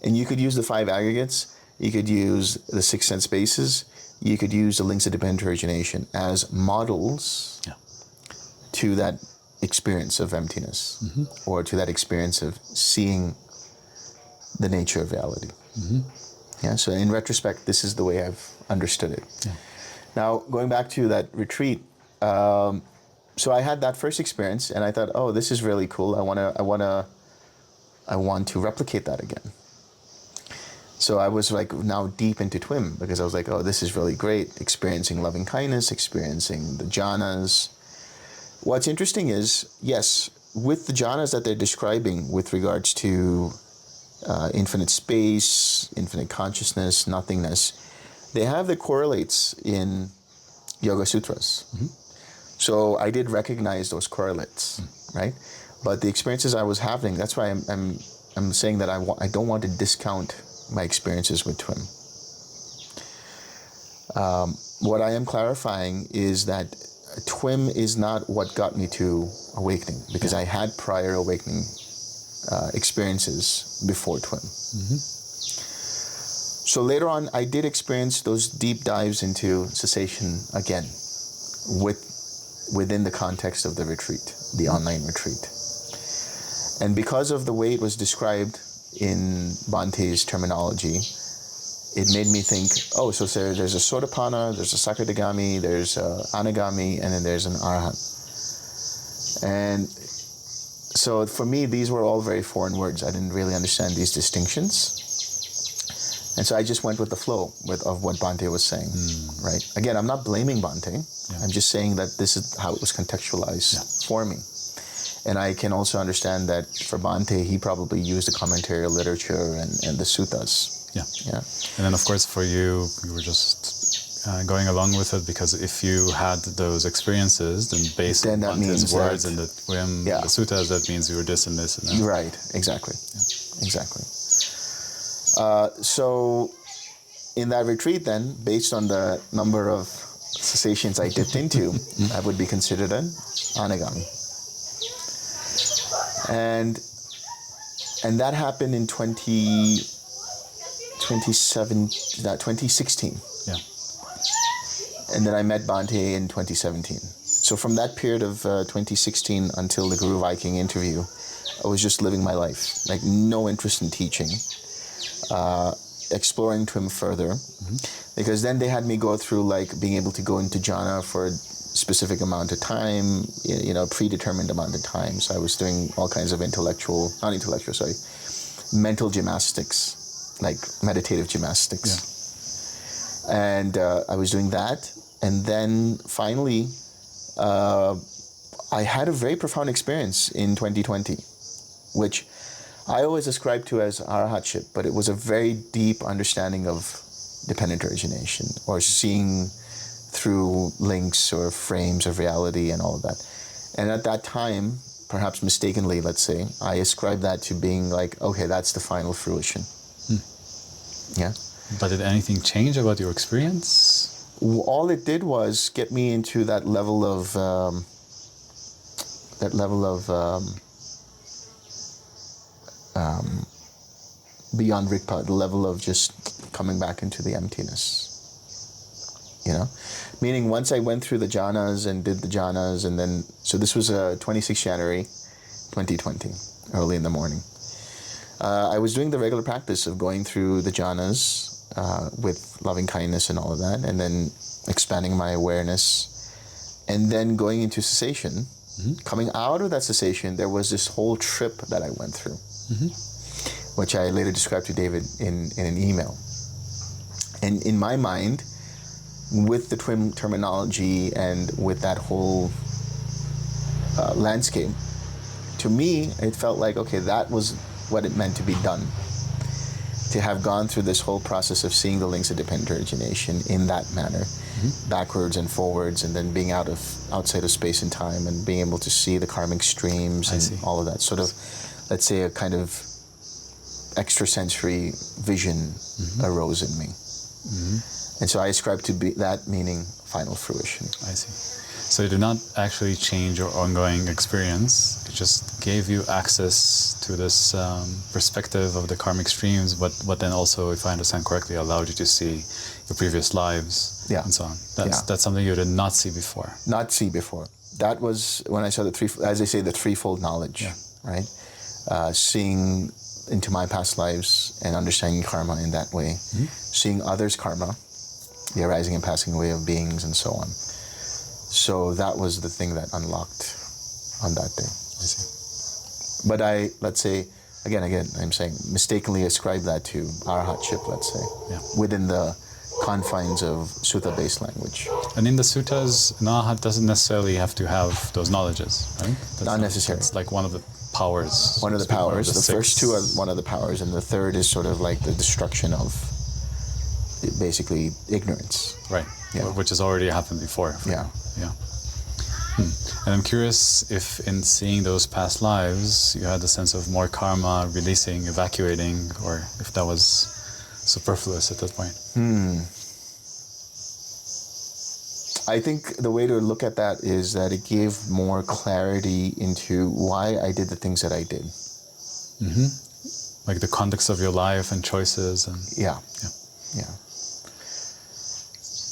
And you could use the 5 aggregates, you could use the 6 sense bases, you could use the links of dependent origination as models to that experience of emptiness or to that experience of seeing the nature of reality. Yeah, so in retrospect, this is the way I've understood it. Yeah. Now, going back to that retreat, so I had that first experience, and I thought, oh, this is really cool. I want to replicate that again. So I was now deep into TWIM because I was like, oh, this is really great. Experiencing loving kindness, experiencing the jhanas. What's interesting is, yes, with the jhanas that they're describing with regards to infinite space, infinite consciousness, nothingness, they have the correlates in Yoga Sutras. So I did recognize those correlates, right? But the experiences I was having, that's why I'm saying that I don't want to discount my experiences with TWIM. What I am clarifying is that TWIM is not what got me to awakening, because I had prior awakening experiences before TWIM. So later on, I did experience those deep dives into cessation again, within the context of the retreat, the online retreat. And because of the way it was described in Bhante's terminology, it made me think, oh, so there's a Sotapanna, there's a Sakadagami, there's a Anagami, and then there's an Arahant. And so for me, these were all very foreign words. I didn't really understand these distinctions. And so I just went with the flow of what Bhante was saying, right? Again, I'm not blaming Bhante. Yeah. I'm just saying that this is how it was contextualized for me. And I can also understand that for Bhante, he probably used the commentary literature and the suttas. Yeah. And then, of course, for you, you were just going along with it, because if you had those experiences, then based on Bhante's words and the TWIM, the suttas, that means you were this and this and that. Right, exactly. Yeah. Exactly. So in that retreat then, based on the number of cessations I dipped into, I would be considered an anagami. And that happened in 2016. Yeah. And then I met Bhante in 2017. So from that period of 2016 until the Guru Viking interview, I was just living my life, no interest in teaching. Exploring TWIM further, because then they had me go through being able to go into jhana for a specific amount of time, predetermined amount of time. So I was doing all kinds of mental gymnastics, meditative gymnastics. Yeah. And I was doing that. And then finally, I had a very profound experience in 2020, which I always ascribed to as Arahantship, but it was a very deep understanding of dependent origination, or seeing through links or frames of reality and all of that. And at that time, perhaps mistakenly, let's say, I ascribed that to being like, okay, that's the final fruition. Yeah. But did anything change about your experience? All it did was get me into that level of beyond Rigpa, the level of just coming back into the emptiness. You know, meaning once I went through the jhanas and did the jhanas, and then, so this was 26 January 2020, early in the morning. I was doing the regular practice of going through the jhanas with loving kindness and all of that, and then expanding my awareness, and then going into cessation. Coming out of that cessation, there was this whole trip that I went through, which I later described to David in an email. And in my mind, with the TWIM terminology and with that whole landscape, to me, it felt like, okay, that was what it meant to be done. To have gone through this whole process of seeing the links of dependent origination in that manner, backwards and forwards, and then being outside of space and time, and being able to see the karmic streams and all of that sort of, let's say, a kind of extrasensory vision arose in me. And so I ascribe to that meaning final fruition. I see. So it did not actually change your ongoing experience. It just gave you access to this perspective of the karmic streams, but then also, if I understand correctly, allowed you to see your previous lives and so on. That's something you did not see before. Not see before. That was when I saw the threefold knowledge, right? Seeing into my past lives and understanding karma in that way, seeing others' karma, the arising and passing away of beings, and so on. So that was the thing that unlocked on that day. I see. But I, let's say, again, I'm saying, mistakenly ascribe that to Arahantship, let's say, within the confines of sutta-based language. And in the suttas, an Arahant doesn't necessarily have to have those knowledges, right? Not necessarily. It's like one of the powers. One of the powers. The first two are one of the powers, and the third is sort of like the destruction of basically ignorance. Right. Yeah. Which has already happened before. Yeah. And I'm curious if in seeing those past lives, you had a sense of more karma releasing, evacuating, or if that was superfluous at that point. I think the way to look at that is that it gave more clarity into why I did the things that I did. Like the context of your life and choices. And Yeah.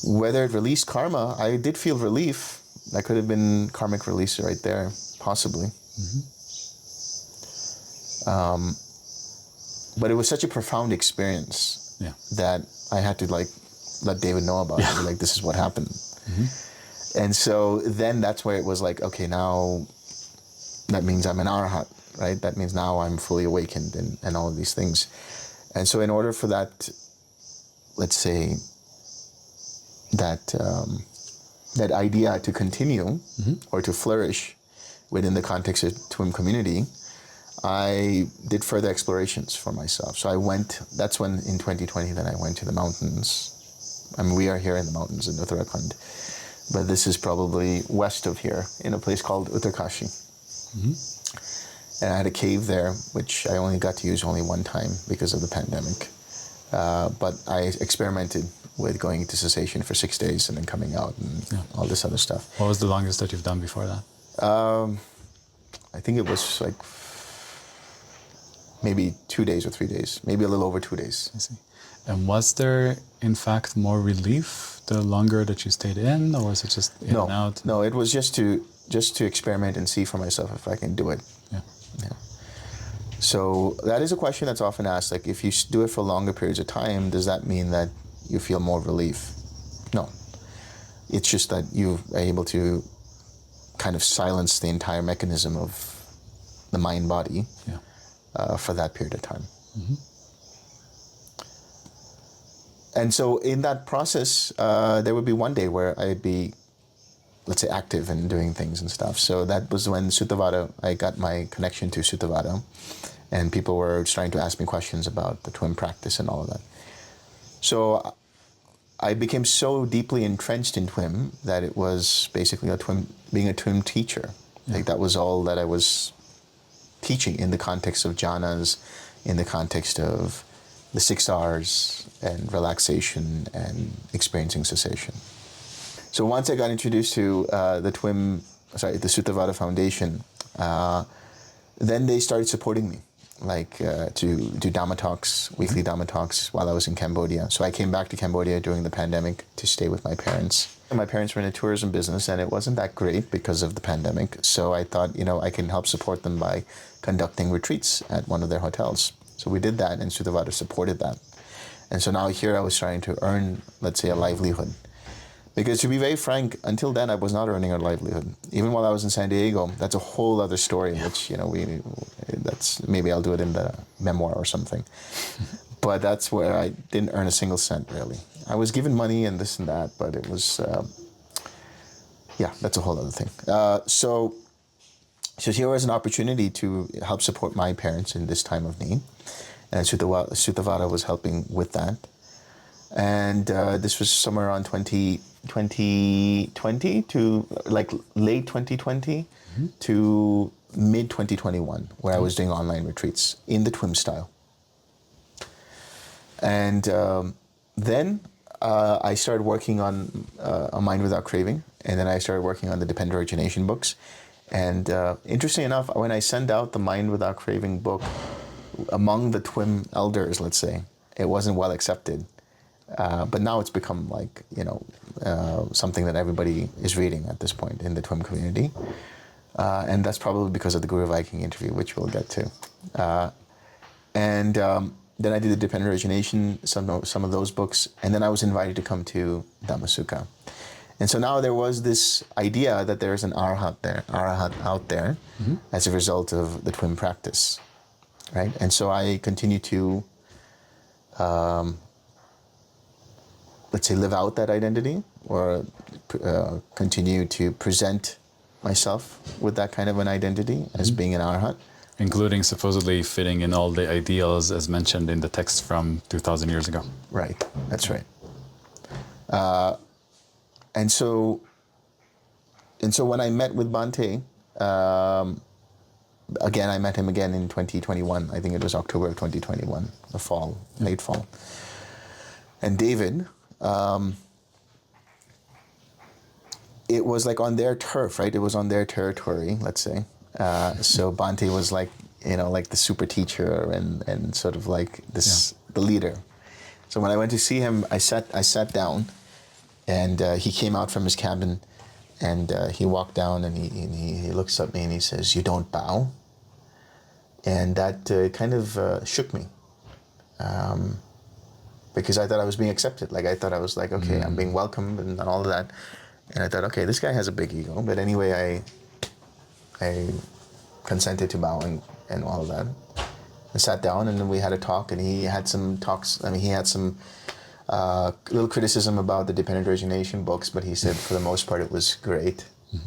Whether it released karma, I did feel relief. That could have been karmic release right there, possibly. But it was such a profound experience that I had to let David know about it. Like, this is what happened. And so then that's where it was like, okay, now that means I'm an Arahant, right? That means now I'm fully awakened and all of these things. And so in order for that, let's say, that idea to continue or to flourish within the context of TWIM community, I did further explorations for myself. So that's when in 2020 then I went to the mountains. I mean, we are here in the mountains in Uttarakhand, but this is probably west of here in a place called Uttarkashi. And I had a cave there, which I only got to use only one time because of the pandemic. But I experimented with going into cessation for 6 days and then coming out and all this other stuff. What was the longest that you've done before that? I think it was like maybe 2 days or 3 days, maybe a little over 2 days. I see. And was there, in fact, more relief the longer that you stayed in, or was it just in and out? No, it was just to experiment and see for myself if I can do it. Yeah. So that is a question that's often asked, like, if you do it for longer periods of time, does that mean that you feel more relief? No. It's just that you are able to kind of silence the entire mechanism of the mind-body for that period of time. And so in that process, there would be one day where I'd be let's say, active and doing things and stuff. So that was when Suttavada, I got my connection to Suttavada, and people were trying to ask me questions about the TWIM practice and all of that. So I became so deeply entrenched in TWIM that it was basically being a TWIM teacher. Like that was all that I was teaching in the context of jhanas, in the context of the 6 R's and relaxation and experiencing cessation. So once I got introduced to the Suttavada Foundation, then they started supporting me, like to do Dhamma talks, weekly Dhamma talks while I was in Cambodia. So I came back to Cambodia during the pandemic to stay with my parents. My parents were in the tourism business, and it wasn't that great because of the pandemic. So I thought, I can help support them by conducting retreats at one of their hotels. So we did that, and Suttavada supported that. And so now here I was trying to earn, let's say, a livelihood. Because to be very frank, until then I was not earning a livelihood. Even while I was in San Diego, that's a whole other story, which, that's maybe I'll do it in the memoir or something. But that's where I didn't earn a single cent, really. I was given money and this and that, but it was, that's a whole other thing. So here was an opportunity to help support my parents in this time of need. And Suttavada was helping with that. And this was somewhere around 2020 to like late 2020 to mid 2021, where I was doing online retreats in the TWIM style. And then I started working on A Mind Without Craving, and then I started working on the Dependent Origination books. And interestingly enough, when I sent out the Mind Without Craving book among the TWIM elders, let's say, it wasn't well accepted. But now it's become like, something that everybody is reading at this point in the TWIM community. And that's probably because of the Guru Viking interview, which we'll get to. Then I did the Dependent Origination, some of those books, and then I was invited to come to Dhammasukha. And so now there was this idea that there's an Arahant out there as a result of the TWIM practice, right? And so I continue to let's say, live out that identity, or continue to present myself with that kind of an identity as being an Arahant. Including supposedly fitting in all the ideals as mentioned in the text from 2,000 years ago. Right, that's right. And so when I met with Bhante, again, I met him again in 2021. I think it was October of 2021, the fall, late fall. And David, it was like on their turf, right? It was on their territory, let's say. So Bhante was like, like the super teacher and sort of like this, the leader. So when I went to see him, I sat down, and he came out from his cabin, and he walked down, and he looks at me and he says, "You don't bow." And that kind of shook me. Because I thought I was being accepted. Like, I thought I was like, okay, I'm being welcomed and all of that. And I thought, okay, this guy has a big ego. But anyway, I consented to bowing and all of that. I sat down, and then we had a talk, and he had some talks. I mean, he had some little criticism about the Dependent Origination books, but he said for the most part it was great.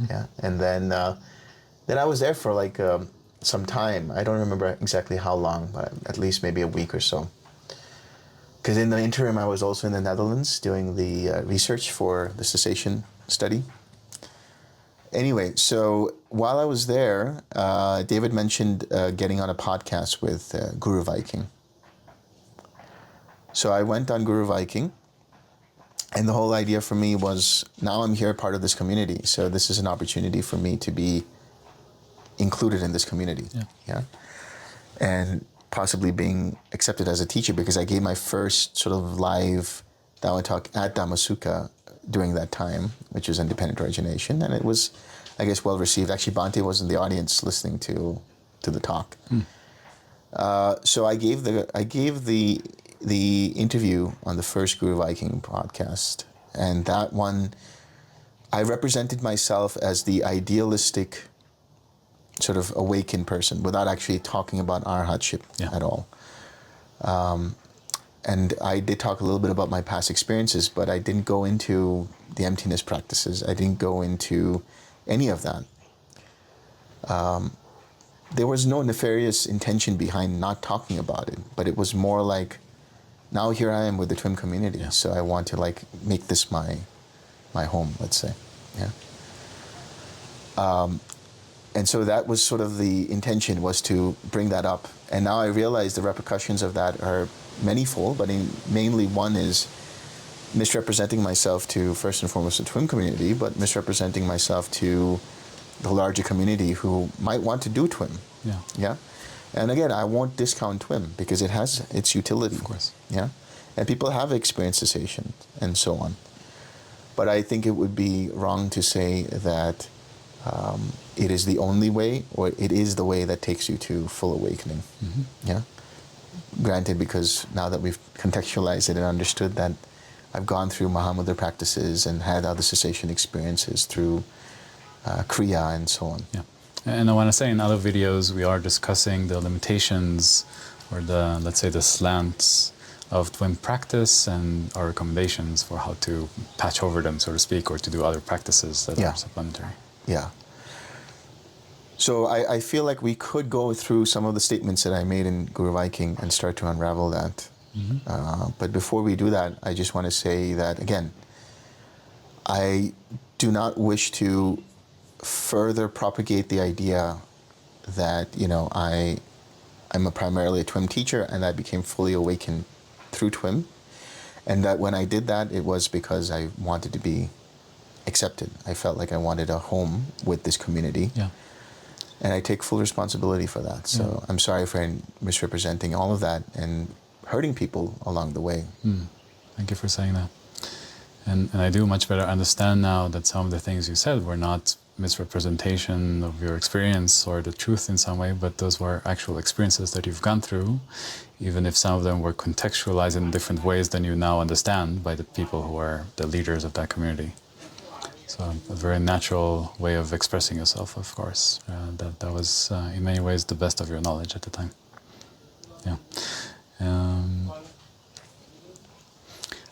Yeah. And then I was there for like some time. I don't remember exactly how long, but at least maybe a week or so. Because in the interim, I was also in the Netherlands doing the research for the cessation study. Anyway, so while I was there, David mentioned getting on a podcast with Guru Viking. So I went on Guru Viking, and the whole idea for me was, now I'm here, part of this community. So this is an opportunity for me to be included in this community. Yeah. And possibly being accepted as a teacher, because I gave my first sort of live Dhamma talk at Dhammasukha during that time, which was Independent Origination, and it was, I guess, well received. Actually, Bhante was in the audience listening to the talk. So I gave the interview on the first Guru Viking podcast, and that one, I represented myself as the idealistic sort of awakened person without actually talking about arhatship at all. and I did talk a little bit about my past experiences, but I didn't go into the emptiness practices. I didn't go into any of that. There was no nefarious intention behind not talking about it, but it was more like, now here I am with the TWIM community, so I want to like make this my home, let's say, yeah. And so that was sort of the intention, was to bring that up. And now I realize the repercussions of that are manifold, but mainly one is misrepresenting myself to, first and foremost, the TWIM community, but misrepresenting myself to the larger community who might want to do TWIM. Yeah. Yeah. And again, I won't discount TWIM because it has its utility. Of course. Yeah. And people have experienced cessation and so on. But I think it would be wrong to say that it is the only way, or it is the way that takes you to full awakening. Mm-hmm. Yeah. Granted, because now that we've contextualized it and understood that I've gone through Mahamudra practices and had other cessation experiences through Kriya and so on. Yeah. And I want to say in other videos we are discussing the limitations or the, let's say, the slants of TWIM practice and our recommendations for how to patch over them, so to speak, or to do other practices that are supplementary. Yeah. So I feel like we could go through some of the statements that I made in Guru Viking and start to unravel that. Mm-hmm. But before we do that, I just want to say that, again, I do not wish to further propagate the idea that, you know, I'm primarily a TWIM teacher and I became fully awakened through TWIM, and that when I did that, it was because I wanted to be accepted. I felt like I wanted a home with this community. Yeah. And I take full responsibility for that. So I'm sorry for misrepresenting all of that and hurting people along the way. Thank you for saying that. And I do much better understand now that some of the things you said were not misrepresentation of your experience or the truth in some way, but those were actual experiences that you've gone through, even if some of them were contextualized in different ways than you now understand by the people who are the leaders of that community. So a very natural way of expressing yourself, of course. That was in many ways the best of your knowledge at the time. Yeah.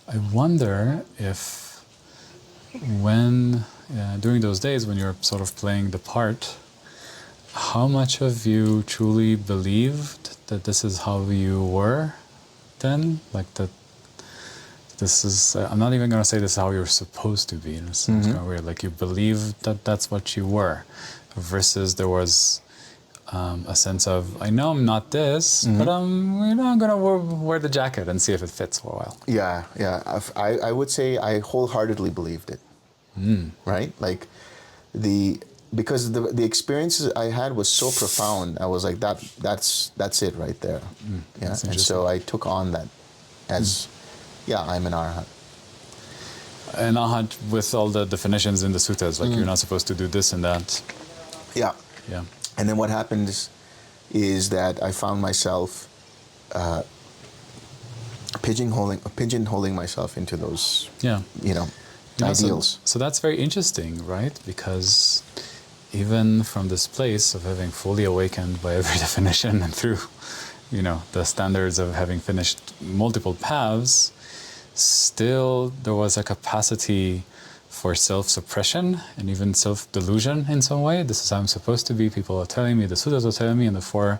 I wonder if when, during those days when you're sort of playing the part, how much of you truly believed that this is how you were then? Like that this is, I'm not even going to say this is how you're supposed to be. It's kind of weird. Like you believed that that's what you were, versus there was a sense of, I know I'm not this, but I'm going to wear the jacket and see if it fits for a while. Yeah. I would say I wholeheartedly believed it. Right? Like because the experiences I had was so profound. I was like, that's it right there. Yeah. And so I took on that as, I'm an Arahant. An Arahant with all the definitions in the suttas, like you're not supposed to do this and that. Yeah. And then what happened is that I found myself pigeonholing myself into those, ideals. So that's very interesting, right? Because even from this place of having fully awakened by every definition and through, the standards of having finished multiple paths, still there was a capacity for self-suppression and even self-delusion in some way. This is how I'm supposed to be. People are telling me, the suttas are telling me, and therefore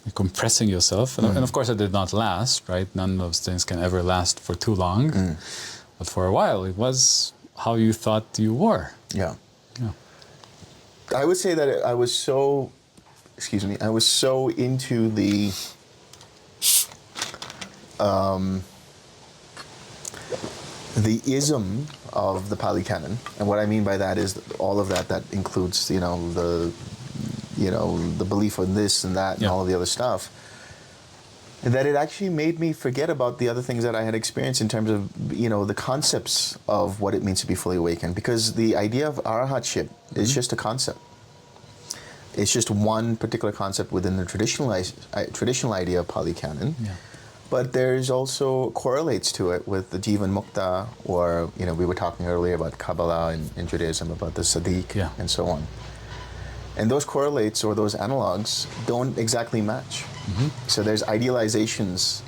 you're compressing yourself. And of course it did not last, right? None of those things can ever last for too long. But for a while it was how you thought you were. Yeah. I would say that I was so into the ism of the Pali Canon, and what I mean by that is all of that includes the belief in this and that and all of the other stuff, and that it actually made me forget about the other things that I had experienced in terms of the concepts of what it means to be fully awakened, because the idea of arahantship is just a concept. It's just one particular concept within the traditional idea of Pali Canon. But there's also correlates to it with the Jivanmukta, or we were talking earlier about Kabbalah in Judaism, about the Tsaddik and so on. And those correlates or those analogs don't exactly match. So there's idealizations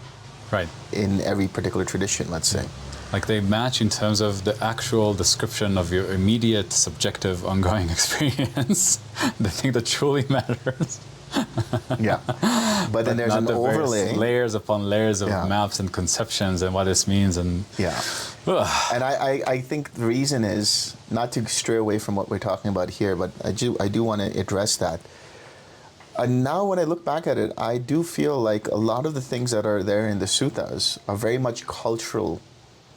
Right. in every particular tradition, let's say. Like they match in terms of the actual description of your immediate subjective ongoing experience, the thing that truly matters. Yeah. But then there's not an the various overlay. layers upon layers of Yeah. maps and conceptions and what this means. And Yeah. And I think the reason is, not to stray away from what we're talking about here, but I do want to address that. And now when I look back at it, I do feel like a lot of the things that are there in the suttas are very much cultural,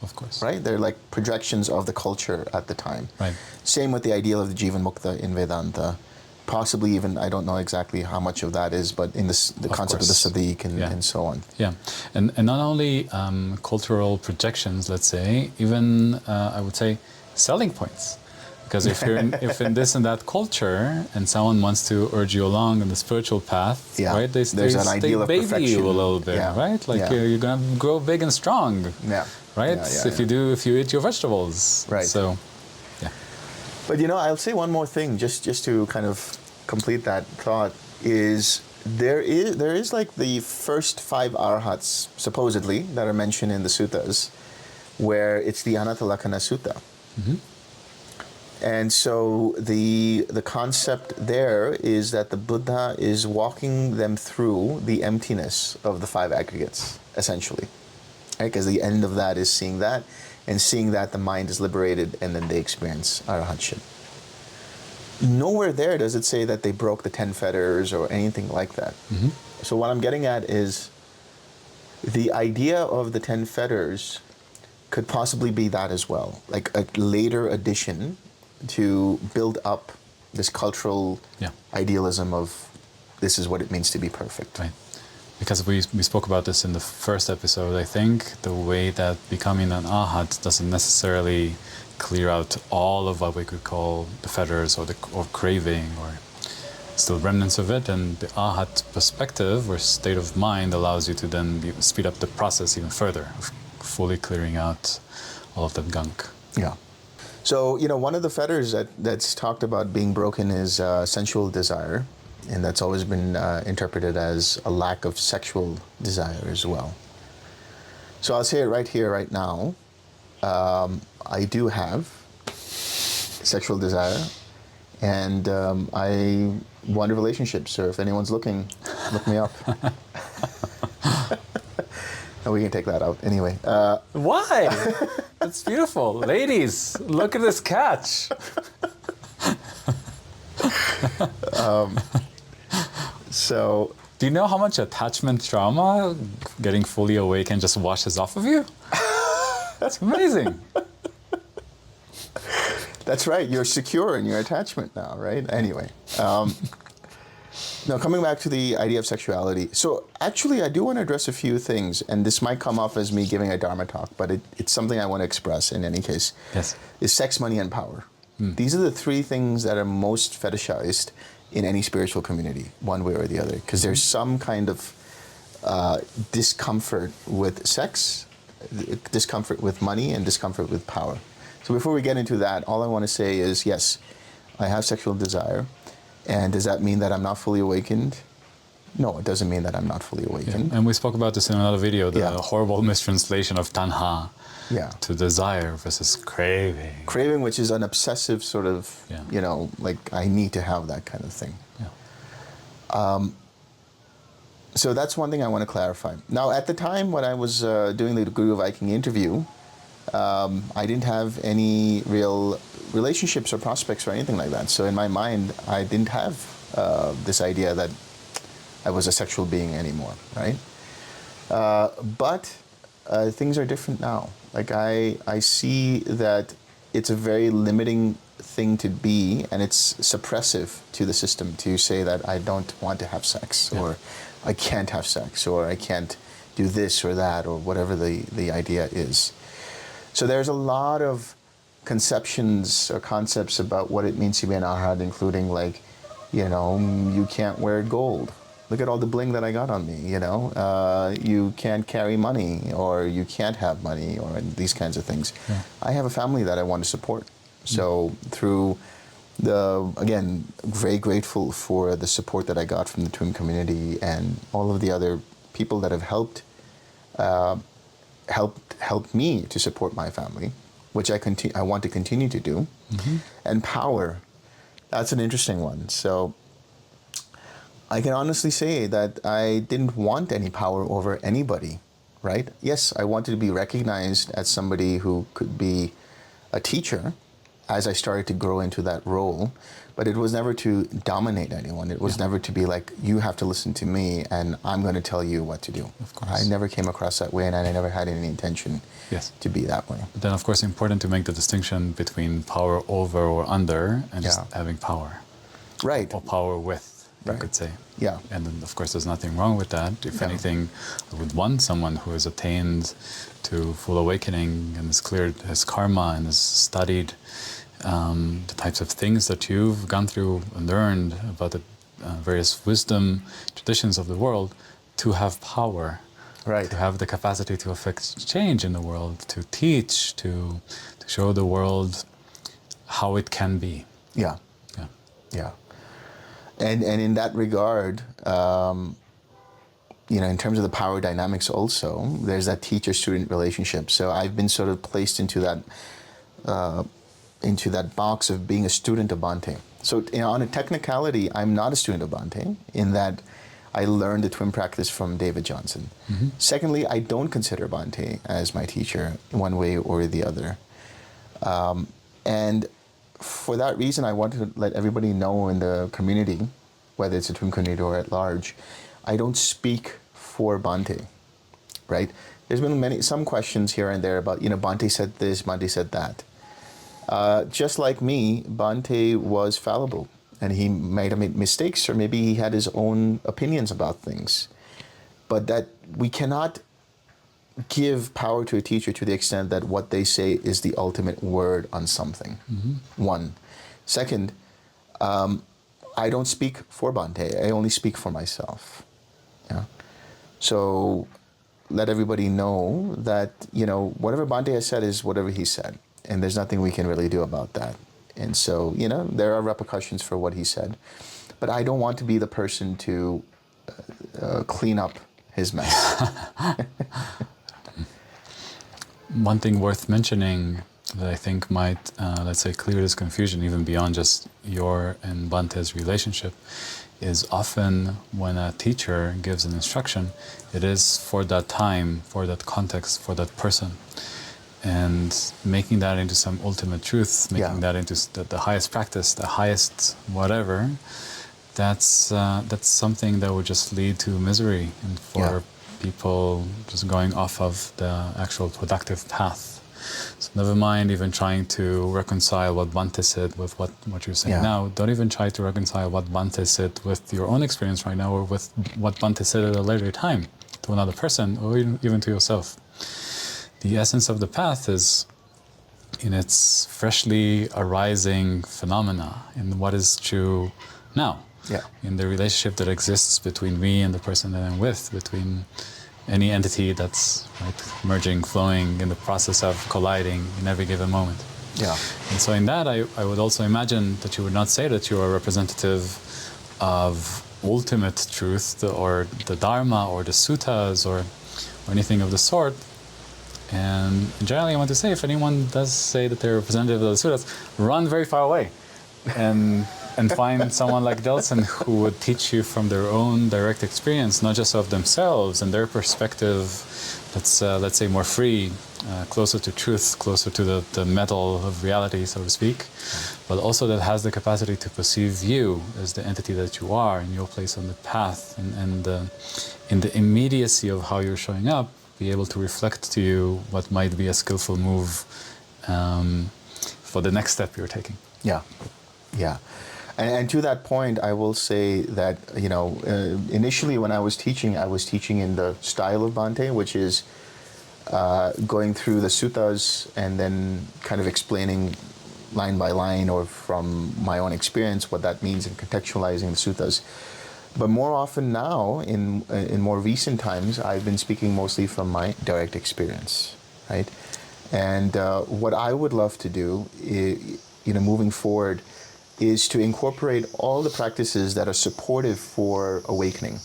of course. right? They're like projections of the culture at the time. Right. Same with the ideal of the Jivanmukta in Vedanta. Possibly even, I don't know exactly how much of that is, but in the concept of the Tsaddik and so on. Yeah, and not only cultural projections, let's say, even I would say selling points. Because if you're if in this and that culture, and someone wants to urge you along on the spiritual path, right? There's an ideal of baby perfection. You a little bit, right? Like you're gonna grow big and strong, right? If you eat your vegetables, right? So, yeah. But I'll say one more thing, just to kind of complete that thought, is there is like the first 5 arahats supposedly that are mentioned in the suttas, where it's the Anatalakkhana Sutta. Mm-hmm. And so the concept there is that the Buddha is walking them through the emptiness of the 5 aggregates, essentially. Right? Because the end of that is seeing that, and seeing that the mind is liberated, and then they experience arahantship. Nowhere there does it say that they broke the 10 fetters or anything like that. Mm-hmm. So what I'm getting at is the idea of the 10 fetters could possibly be that as well, like a later addition to build up this cultural idealism of this is what it means to be perfect. Right. Because we spoke about this in the first episode, I think the way that becoming an arhat doesn't necessarily clear out all of what we could call the fetters or craving, or still remnants of it, and the arhat perspective or state of mind allows you to then speed up the process even further of fully clearing out all of that gunk. Yeah. So, one of the fetters that's talked about being broken is sensual desire, and that's always been interpreted as a lack of sexual desire as well. So I'll say it right here, right now. I do have sexual desire, and I want a relationship, so if anyone's looking, look me up. And we can take that out anyway. Why? That's beautiful. Ladies, look at this catch. So, do you know how much attachment trauma getting fully awakened just washes off of you? That's amazing. That's right. You're secure in your attachment now, right? Anyway. Now, coming back to the idea of sexuality. So, actually, I do want to address a few things, and this might come off as me giving a Dharma talk, but it's something I want to express in any case. Yes. Is sex, money, and power. These are the 3 things that are most fetishized in any spiritual community, one way or the other, because there's some kind of discomfort with sex, discomfort with money, and discomfort with power. So before we get into that, all I want to say is, yes, I have sexual desire. And does that mean that I'm not fully awakened? No, it doesn't mean that I'm not fully awakened. Yeah. And we spoke about this in another video, the horrible mistranslation of tanha to desire versus craving. Craving, which is an obsessive sort of, like I need to have that kind of thing. Yeah. So that's one thing I want to clarify. Now, at the time when I was doing the Guru Viking interview, I didn't have any real relationships or prospects or anything like that. So in my mind, I didn't have this idea that I was a sexual being anymore, right? But things are different now. Like I see that it's a very limiting thing to be, and it's suppressive to the system to say that I don't want to have sex, or I can't have sex, or I can't do this or that, or whatever the idea is. So there's a lot of conceptions or concepts about what it means to be an arhat, including like, you can't wear gold. Look at all the bling that I got on me, You can't carry money, or you can't have money, or these kinds of things. Yeah. I have a family that I want to support. So through again, very grateful for the support that I got from the TWIM community and all of the other people that have helped helped me to support my family, which I want to continue to do. And power, that's an interesting one. So I can honestly say that I didn't want any power over anybody, right? Yes, I wanted to be recognized as somebody who could be a teacher as I started to grow into that role, but it was never to dominate anyone. It was never to be like, you have to listen to me and I'm going to tell you what to do. Of course. I never came across that way, and I never had any intention to be that way. But then, of course, important to make the distinction between power over or under and just having power. Right. Or power with. You could say. Yeah. And then, of course, there's nothing wrong with that. If anything, I would want someone who has attained to full awakening and has cleared his karma and has studied the types of things that you've gone through and learned about the various wisdom traditions of the world, to have power. Right. To have the capacity to affect change in the world, to teach, to show the world how it can be. Yeah. Yeah. Yeah. And in that regard, in terms of the power dynamics also, there's that teacher-student relationship. So I've been sort of placed into that box of being a student of Bhante. So on a technicality, I'm not a student of Bhante in that I learned the TWIM practice from David Johnson. Secondly, I don't consider Bhante as my teacher one way or the other. And for that reason, I wanted to let everybody know in the community, whether it's a TWIM community or at large, I don't speak for Bhante, right? There's been some questions here and there about, Bhante said this, Bhante said that. Just like me, Bhante was fallible, and he might have made mistakes, or maybe he had his own opinions about things. But that we cannot give power to a teacher to the extent that what they say is the ultimate word on something. One. Second, I don't speak for Bhante. I only speak for myself. Yeah. So let everybody know that, whatever Bhante has said is whatever he said. And there's nothing we can really do about that. And so, there are repercussions for what he said. But I don't want to be the person to clean up his mess. One thing worth mentioning that I think might, let's say, clear this confusion even beyond just your and Bhante's relationship is often when a teacher gives an instruction, it is for that time, for that context, for that person. And making that into some ultimate truth, making that into the highest practice, the highest whatever, that's something that would just lead to misery and for people just going off of the actual productive path. So never mind even trying to reconcile what Bhante said with what you're saying now. Don't even try to reconcile what Bhante said with your own experience right now or with what Bhante said at a later time to another person or even to yourself. The essence of the path is in its freshly arising phenomena, in what is true now. In the relationship that exists between me and the person that I'm with, between any entity that's merging, flowing, in the process of colliding in every given moment. And so in that, I would also imagine that you would not say that you are a representative of ultimate truth or the Dharma or the suttas or anything of the sort. And generally, I want to say, if anyone does say that they're representative of the suttas, run very far away and find someone like Delson who would teach you from their own direct experience, not just of themselves and their perspective that's, let's say, more free, closer to truth, closer to the metal of reality, so to speak, but also that has the capacity to perceive you as the entity that you are in your place on the path and in the immediacy of how you're showing up, be able to reflect to you what might be a skillful move for the next step you're taking. And to that point, I will say that, initially when I was teaching in the style of Bhante, which is going through the suttas and then kind of explaining line by line or from my own experience what that means and contextualizing the suttas. But more often now, in more recent times, I've been speaking mostly from my direct experience, right? And what I would love to do, moving forward, is to incorporate all the practices that are supportive for awakening.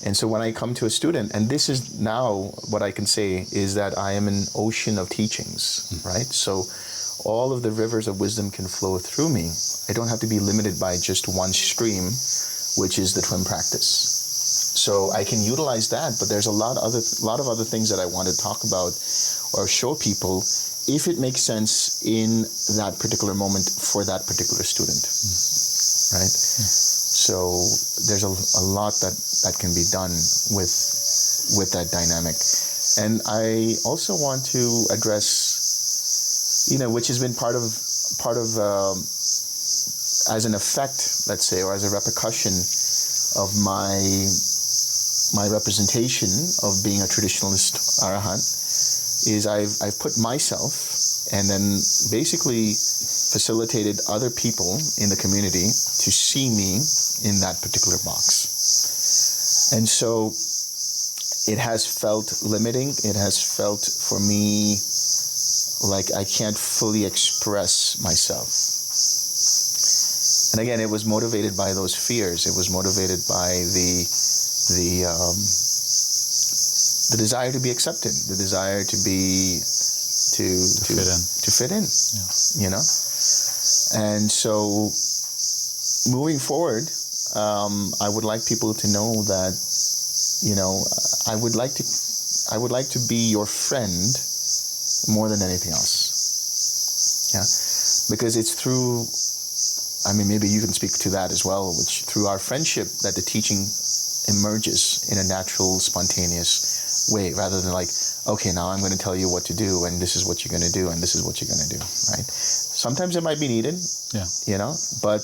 And so when I come to a student, and this is now what I can say is that I am an ocean of teachings, right? So all of the rivers of wisdom can flow through me. I don't have to be limited by just one stream, which is the TWIM practice. So I can utilize that, but there's a lot of other things that I want to talk about or show people if it makes sense in that particular moment for that particular student, right? So there's a lot that can be done with that dynamic. And I also want to address, which has been part of as an effect, let's say, or as a repercussion of my representation of being a traditionalist Arahant, is I've put myself and then basically facilitated other people in the community to see me in that particular box. And so it has felt limiting. It has felt for me like I can't fully express myself. And again, it was motivated by those fears. It was motivated by the desire to be accepted, the desire to fit in, Yeah. And so moving forward, I would like people to know that, I would like to be your friend more than anything else. Yeah. Because it's through, maybe you can speak to that as well, which through our friendship that the teaching emerges in a natural, spontaneous way, rather than like, okay, now I'm going to tell you what to do, and this is what you're going to do, and this is what you're going to do, right? Sometimes it might be needed, but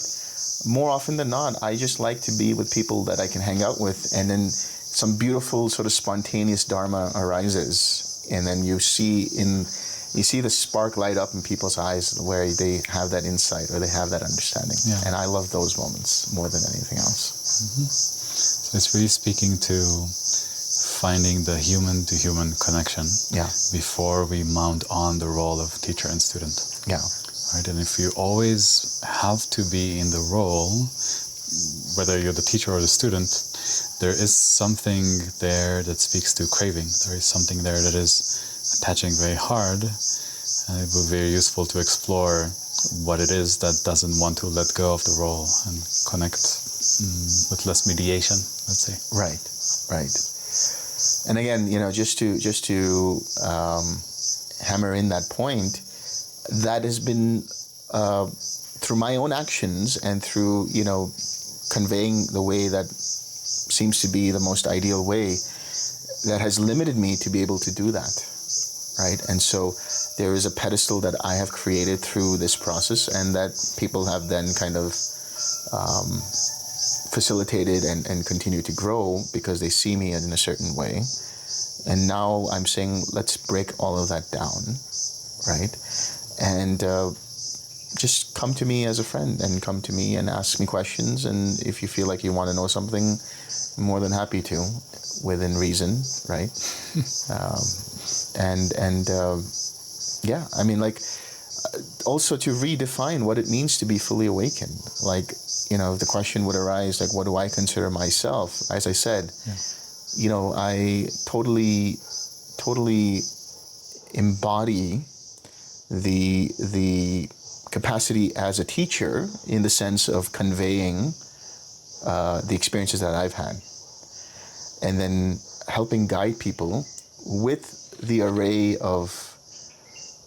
more often than not, I just like to be with people that I can hang out with, and then some beautiful sort of spontaneous Dharma arises, and then you see the spark light up in people's eyes where they have that insight or they have that understanding. Yeah. And I love those moments more than anything else. Mm-hmm. So it's really speaking to finding the human-to-human connection before we mount on the role of teacher and student. Yeah. Right? And if you always have to be in the role, whether you're the teacher or the student, there is something there that speaks to craving. There is something there that is attaching very hard, and it will be very useful to explore what it is that doesn't want to let go of the role and connect with less mediation, let's say. Right. And again, just to hammer in that point, that has been through my own actions and through conveying the way that seems to be the most ideal way, that has limited me to be able to do that, right? And so there is a pedestal that I have created through this process, and that people have then kind of facilitated and continue to grow because they see me in a certain way. And now I'm saying, let's break all of that down, right? And just come to me as a friend, and come to me and ask me questions. And if you feel like you want to know something, I'm more than happy to, within reason, right? Also to redefine what it means to be fully awakened. Like, the question would arise, like, what do I consider myself? As I said, I totally embody the capacity as a teacher in the sense of conveying the experiences that I've had, and then helping guide people with the array of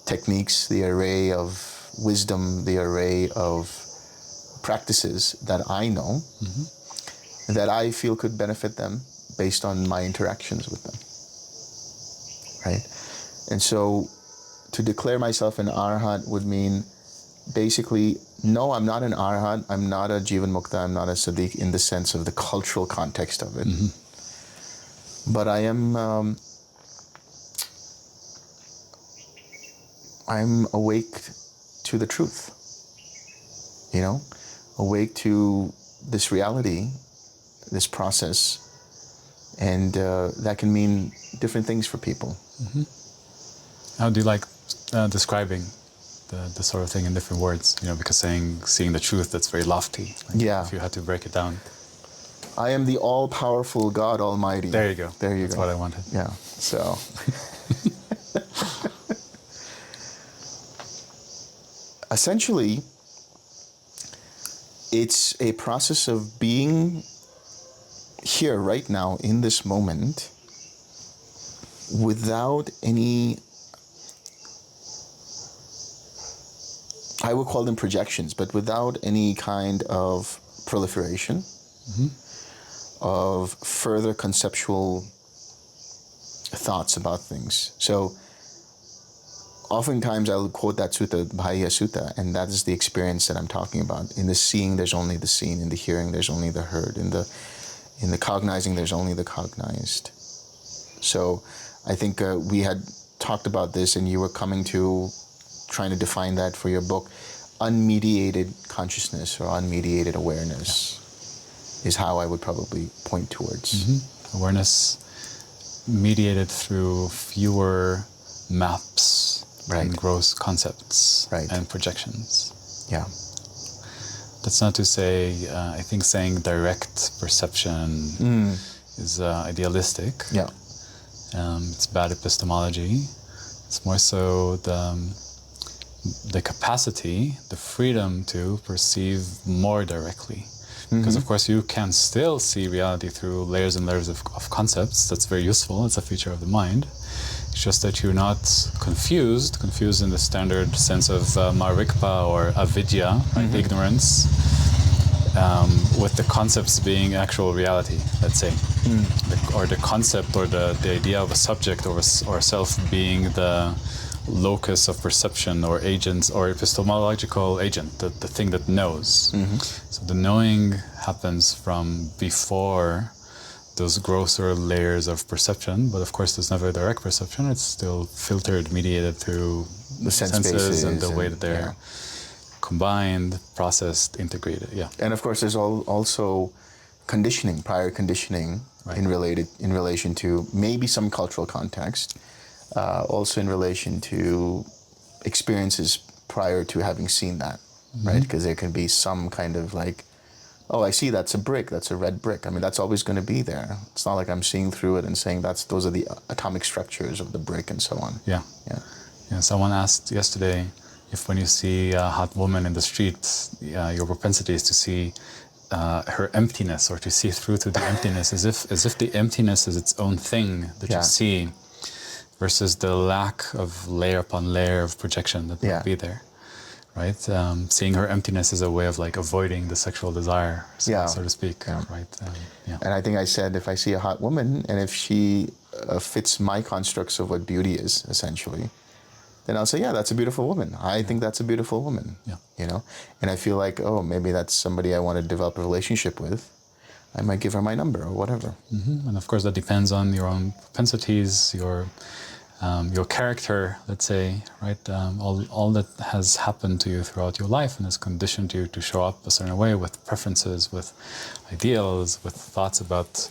techniques, the array of wisdom, the array of practices that I know, that I feel could benefit them based on my interactions with them, right? And so to declare myself an Arahant would mean basically, no, I'm not an Arahant, I'm not a Jivanmukta, I'm not a Tsaddik in the sense of the cultural context of it. But I am I'm awake to the truth, awake to this reality, this process, and that can mean different things for people. How do you like describing the sort of thing in different words? Because seeing the truth, that's very lofty. If you had to break it down. I am the all-powerful God Almighty. There you go. There you That's go. what I wanted. Yeah. So. Essentially, it's a process of being here right now in this moment without any, I would call them projections, but without any kind of proliferation of further conceptual thoughts about things. So oftentimes I'll quote that sutta, Bhaya Sutta, and that is the experience that I'm talking about. In the seeing, there's only the seen. In the hearing, there's only the heard. In the cognizing, there's only the cognized. So I think we had talked about this, and you were trying to define that for your book. Unmediated consciousness or unmediated awareness is how I would probably point towards. Awareness mediated through fewer maps and gross concepts and projections. Yeah. That's not to say, I think saying direct perception is idealistic. Yeah. It's bad epistemology. It's more so the capacity, the freedom to perceive more directly. Because of course you can still see reality through layers and layers of concepts. That's very useful. It's a feature of the mind. It's just that you're not confused in the standard sense of marikpa or avidya, right? Ignorance, with the concepts being actual reality, let's say. Or the concept or the idea of a subject or self being the locus of perception or agents or epistemological agent, the thing that knows. So the knowing happens from before those grosser layers of perception, but of course there's never direct perception. It's still filtered, mediated through the senses and the way that they're combined, processed, integrated. Yeah. And of course there's also conditioning, prior conditioning in relation to maybe some cultural context, also in relation to experiences prior to having seen that, right? Because there can be some kind of like, oh, I see that's a brick, that's a red brick. I mean, that's always going to be there. It's not like I'm seeing through it and saying those are the atomic structures of the brick and so on. Yeah. Someone asked yesterday if when you see a hot woman in the street, your propensity is to see her emptiness or to see through to the emptiness, as if the emptiness is its own thing that you see, versus the lack of layer upon layer of projection that might be there. Right, seeing her emptiness is a way of like avoiding the sexual desire, so to speak. Right. And I think I said, if I see a hot woman and if she fits my constructs of what beauty is, essentially, then I'll say, yeah, that's a beautiful woman. I think that's a beautiful woman. Yeah. You know, and I feel like, oh, maybe that's somebody I want to develop a relationship with. I might give her my number or whatever. And of course, that depends on your own propensities, your character, let's say, right? All that has happened to you throughout your life and has conditioned you to show up a certain way with preferences, with ideals, with thoughts about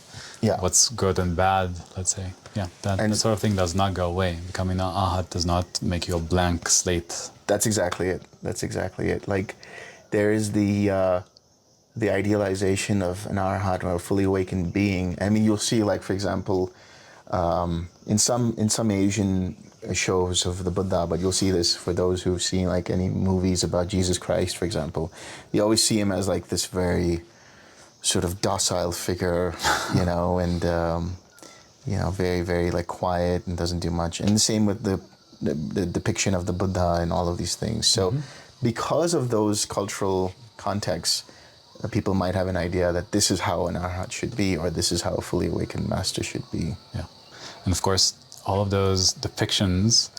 what's good and bad, let's say. Yeah, that sort of thing does not go away. Becoming an Arhat does not make you a blank slate. That's exactly it. Like, there is the idealization of an Arhat or a fully awakened being. I mean, you'll see, like, for example, in some Asian shows of the Buddha, but you'll see this for those who've seen like any movies about Jesus Christ, for example. You always see him as like this very sort of docile figure, you know, and very, very like quiet and doesn't do much. And the same with the depiction of the Buddha and all of these things. So because of those cultural contexts, people might have an idea that this is how an Arhat should be, or this is how a fully awakened master should be. Yeah. And of course, all of those depictions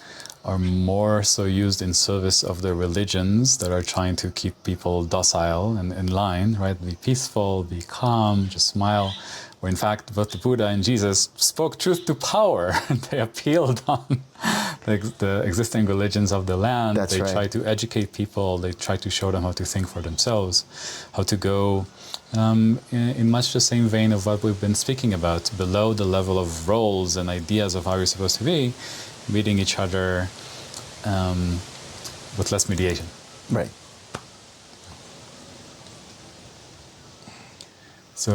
are more so used in service of the religions that are trying to keep people docile and in line, right? Be peaceful, be calm, just smile. Where in fact, both the Buddha and Jesus spoke truth to power. They appealed on the existing religions of the land. They tried to educate people. They tried to show them how to think for themselves, how to go in much the same vein of what we've been speaking about, below the level of roles and ideas of how you're supposed to be, meeting each other with less mediation. Right. So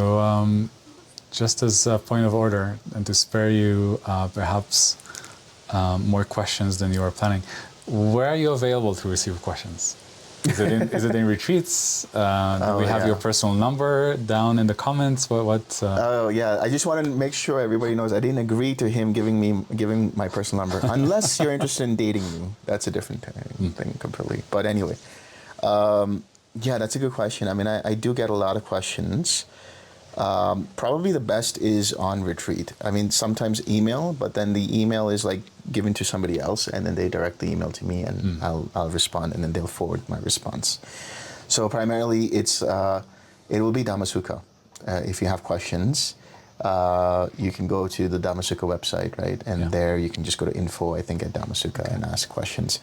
just as a point of order, and to spare you perhaps more questions than you are planning, where are you available to receive questions? Is it in retreats? Do we have your personal number down in the comments? Oh yeah, I just want to make sure everybody knows I didn't agree to him giving my personal number unless you're interested in dating me. That's a different thing completely. But anyway, yeah, that's a good question. I mean, I do get a lot of questions. Probably the best is on retreat. I mean, sometimes email, but then the email is like given to somebody else, and then they direct the email to me, and I'll respond, and then they'll forward my response. So primarily, it will be Dhammasukha. If you have questions, you can go to the Dhammasukha website, right? And there you can just go to info, I think, at Dhammasukha and ask questions.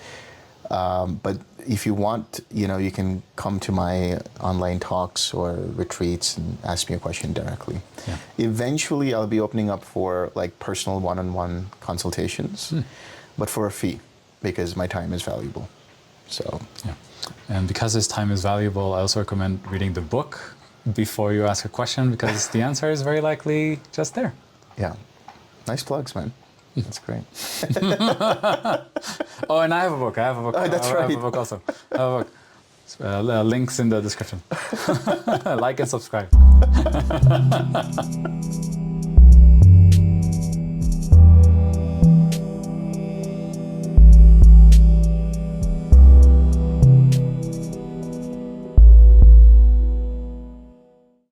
But if you want, you can come to my online talks or retreats and ask me a question directly. Yeah. Eventually, I'll be opening up for like personal one-on-one consultations, but for a fee, because my time is valuable. So yeah, and because this time is valuable, I also recommend reading the book before you ask a question, because the answer is very likely just there. Yeah, nice plugs, man. That's great. Oh, and I have a book. Oh, that's right. I have a book also. I have a book. Links in the description. Like and subscribe.